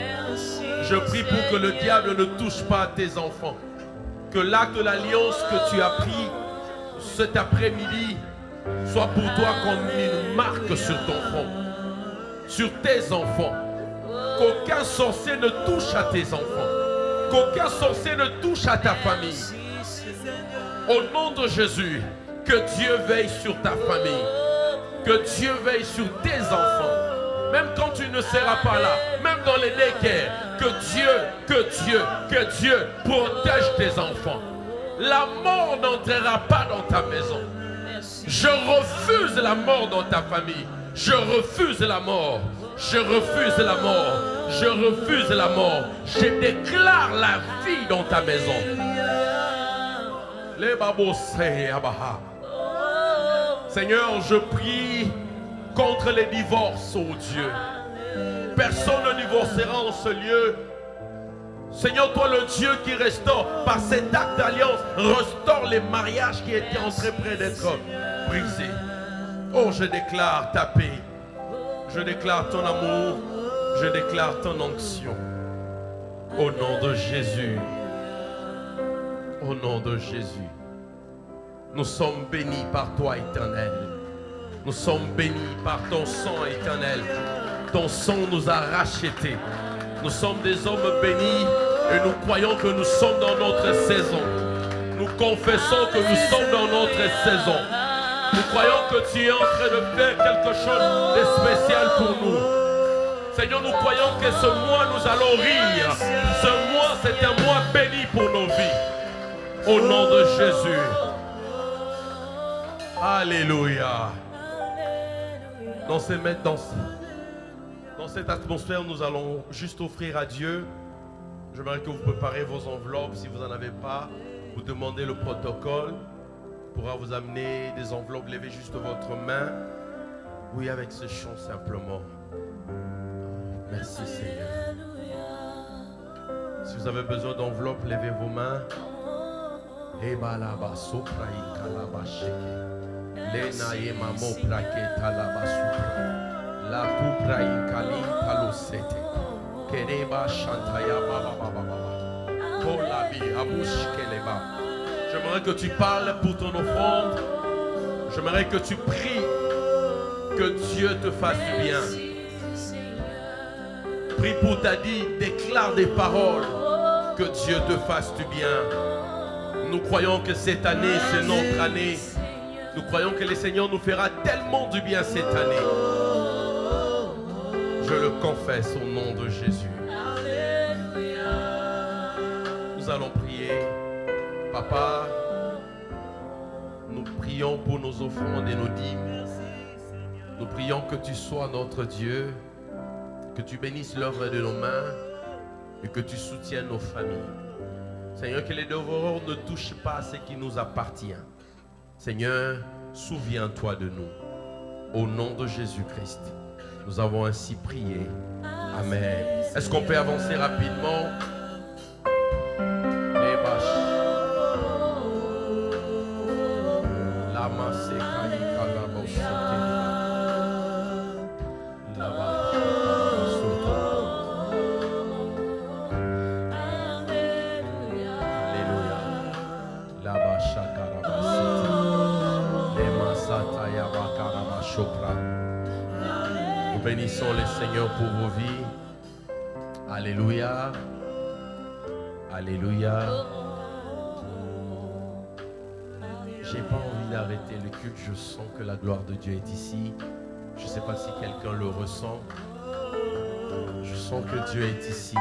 Je prie pour que le diable ne touche pas tes enfants. Que l'acte de l'alliance que tu as pris cet après-midi soit pour toi comme une marque sur ton front, sur tes enfants. Qu'aucun sorcier ne touche à tes enfants. Qu'aucun sorcier ne touche à ta famille. Au nom de Jésus, que Dieu veille sur ta famille. Que Dieu veille sur tes enfants. Même quand tu ne seras pas là, même dans les décaires, que Dieu protège tes enfants. La mort n'entrera pas dans ta maison. Je refuse la mort dans ta famille. Je refuse la mort. Je refuse la mort. Je refuse la mort. Je déclare la vie dans ta maison. Seigneur, je prie contre les divorces, oh Dieu. Personne ne divorcera en ce lieu. Seigneur, toi le Dieu qui restaure, par cet acte d'alliance, restaure les mariages qui étaient en train d'être brisés. Oh, je déclare ta paix. Je déclare ton amour. Je déclare ton onction. Au nom de Jésus. Au nom de Jésus. Nous sommes bénis par toi, Éternel. Nous sommes bénis par ton sang, Éternel. Ton sang nous a rachetés. Nous sommes des hommes bénis et nous croyons que nous sommes dans notre saison. Nous confessons que nous sommes dans notre saison. Nous croyons que tu es en train de faire quelque chose de spécial pour nous. Seigneur, nous croyons que ce mois nous allons rire. Ce mois, c'est un mois béni pour nos vies. Au nom de Jésus. Alléluia. Dans cette atmosphère, nous allons juste offrir à Dieu. J'aimerais que vous préparez vos enveloppes. Si vous n'en avez pas, vous demandez le protocole. Il pourra vous amener des enveloppes. Levez juste votre main. Oui, avec ce chant simplement. Merci Seigneur. Si vous avez besoin d'enveloppes, levez vos mains. La kupra inkali palosete. Kereba shantaya baba baba baba. Kolabi abush keleba. J'aimerais que tu parles pour ton offrande. J'aimerais que tu pries que Dieu te fasse du bien. Prie pour ta vie, déclare des paroles que Dieu te fasse du bien. Nous croyons que cette année, c'est notre année. Nous croyons que le Seigneur nous fera tellement du bien cette année. Je le confesse au nom de Jésus. Nous allons prier. Papa, nous prions pour nos offrandes et nos dîmes. Nous prions que tu sois notre Dieu, que tu bénisses l'œuvre de nos mains et que tu soutiennes nos familles. Seigneur, que les dévoreurs ne touchent pas ce qui nous appartient. Seigneur, souviens-toi de nous. Au nom de Jésus-Christ, nous avons ainsi prié. Amen. Est-ce qu'on peut avancer rapidement? Les vaches. La masse Nous bénissons le Seigneur pour vos vies. Alléluia. Alléluia. J'ai pas envie d'arrêter le culte. Je sens que la gloire de Dieu est ici. Je ne sais pas si quelqu'un le ressent. Je sens que Dieu est ici.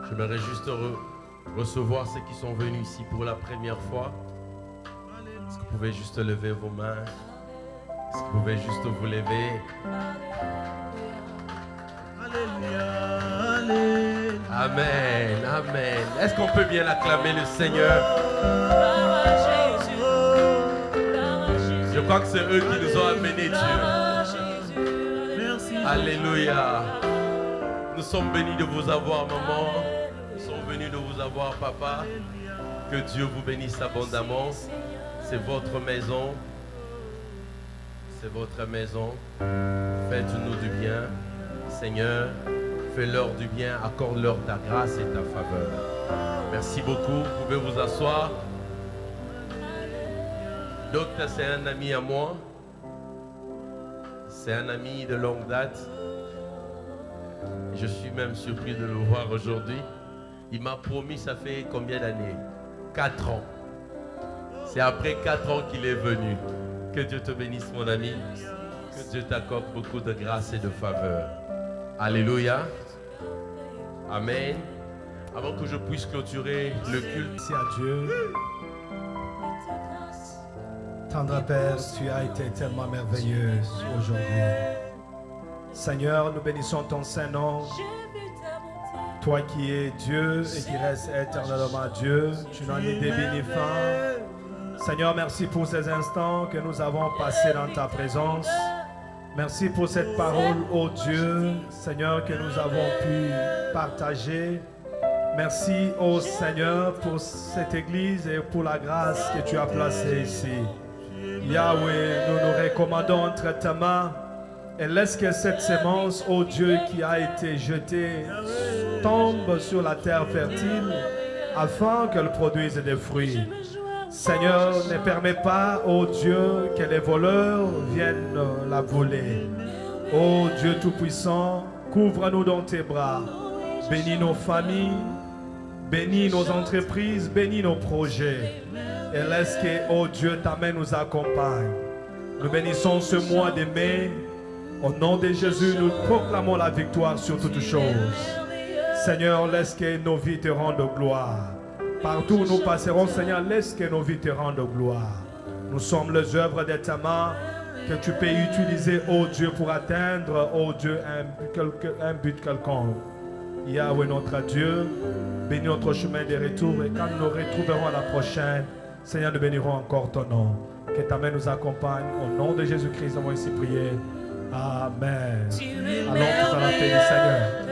J'aimerais juste recevoir ceux qui sont venus ici pour la première fois. Est-ce que vous pouvez juste lever vos mains? Est-ce que vous pouvez juste vous lever? Amen, amen. Est-ce qu'on peut bien acclamer le Seigneur? Je crois que c'est eux qui nous ont amenés Dieu. Alléluia. Nous sommes bénis de vous avoir, maman. Nous sommes venus de vous avoir, papa. Que Dieu vous bénisse abondamment. C'est votre maison. C'est votre maison. Faites-nous du bien. Seigneur, fais-leur du bien. Accorde-leur ta grâce et ta faveur. Merci beaucoup. Vous pouvez vous asseoir. Docteur, c'est un ami à moi. C'est un ami de longue date. Je suis même surpris de le voir aujourd'hui. Il m'a promis, ça fait combien d'années? 4 ans. C'est après 4 ans qu'il est venu. Que Dieu te bénisse, mon ami. Que Dieu t'accorde beaucoup de grâce et de faveur. Alléluia. Amen. Avant que je puisse clôturer le culte. Merci à Dieu. Tendre Père, tu as été tellement merveilleux aujourd'hui. Seigneur, nous bénissons ton Saint-Nom. Toi qui es Dieu et qui restes éternellement Dieu, tu n'en es début ni fin. Seigneur, merci pour ces instants que nous avons passés dans ta présence. Merci pour cette parole, ô Dieu, Seigneur, que nous avons pu partager. Merci, ô Seigneur, pour cette église et pour la grâce que tu as placée ici. Yahweh, nous nous recommandons entre tes mains et laisse que cette sémence, ô Dieu, qui a été jetée, tombe sur la terre fertile afin qu'elle produise des fruits. Seigneur, ne permets pas, ô Dieu, que les voleurs viennent la voler. Ô Dieu Tout-Puissant, couvre-nous dans tes bras. Bénis nos familles, bénis nos entreprises, bénis nos projets. Et laisse que, ô Dieu, ta main nous accompagne. Nous bénissons ce mois de mai. Au nom de Jésus, nous proclamons la victoire sur toutes choses. Seigneur, laisse que nos vies te rendent gloire. Partout où nous passerons, Seigneur, laisse que nos vies te rendent gloire. Nous sommes les œuvres de ta main que tu peux utiliser, ô Dieu, pour atteindre, ô Dieu, un but quelconque. Yahweh, notre Dieu, bénis notre chemin de retour et quand nous nous retrouverons à la prochaine, Seigneur, nous bénirons encore ton nom. Que ta main nous accompagne. Au nom de Jésus-Christ, nous avons ici prié. Amen. Allons tous à la paix du Seigneur.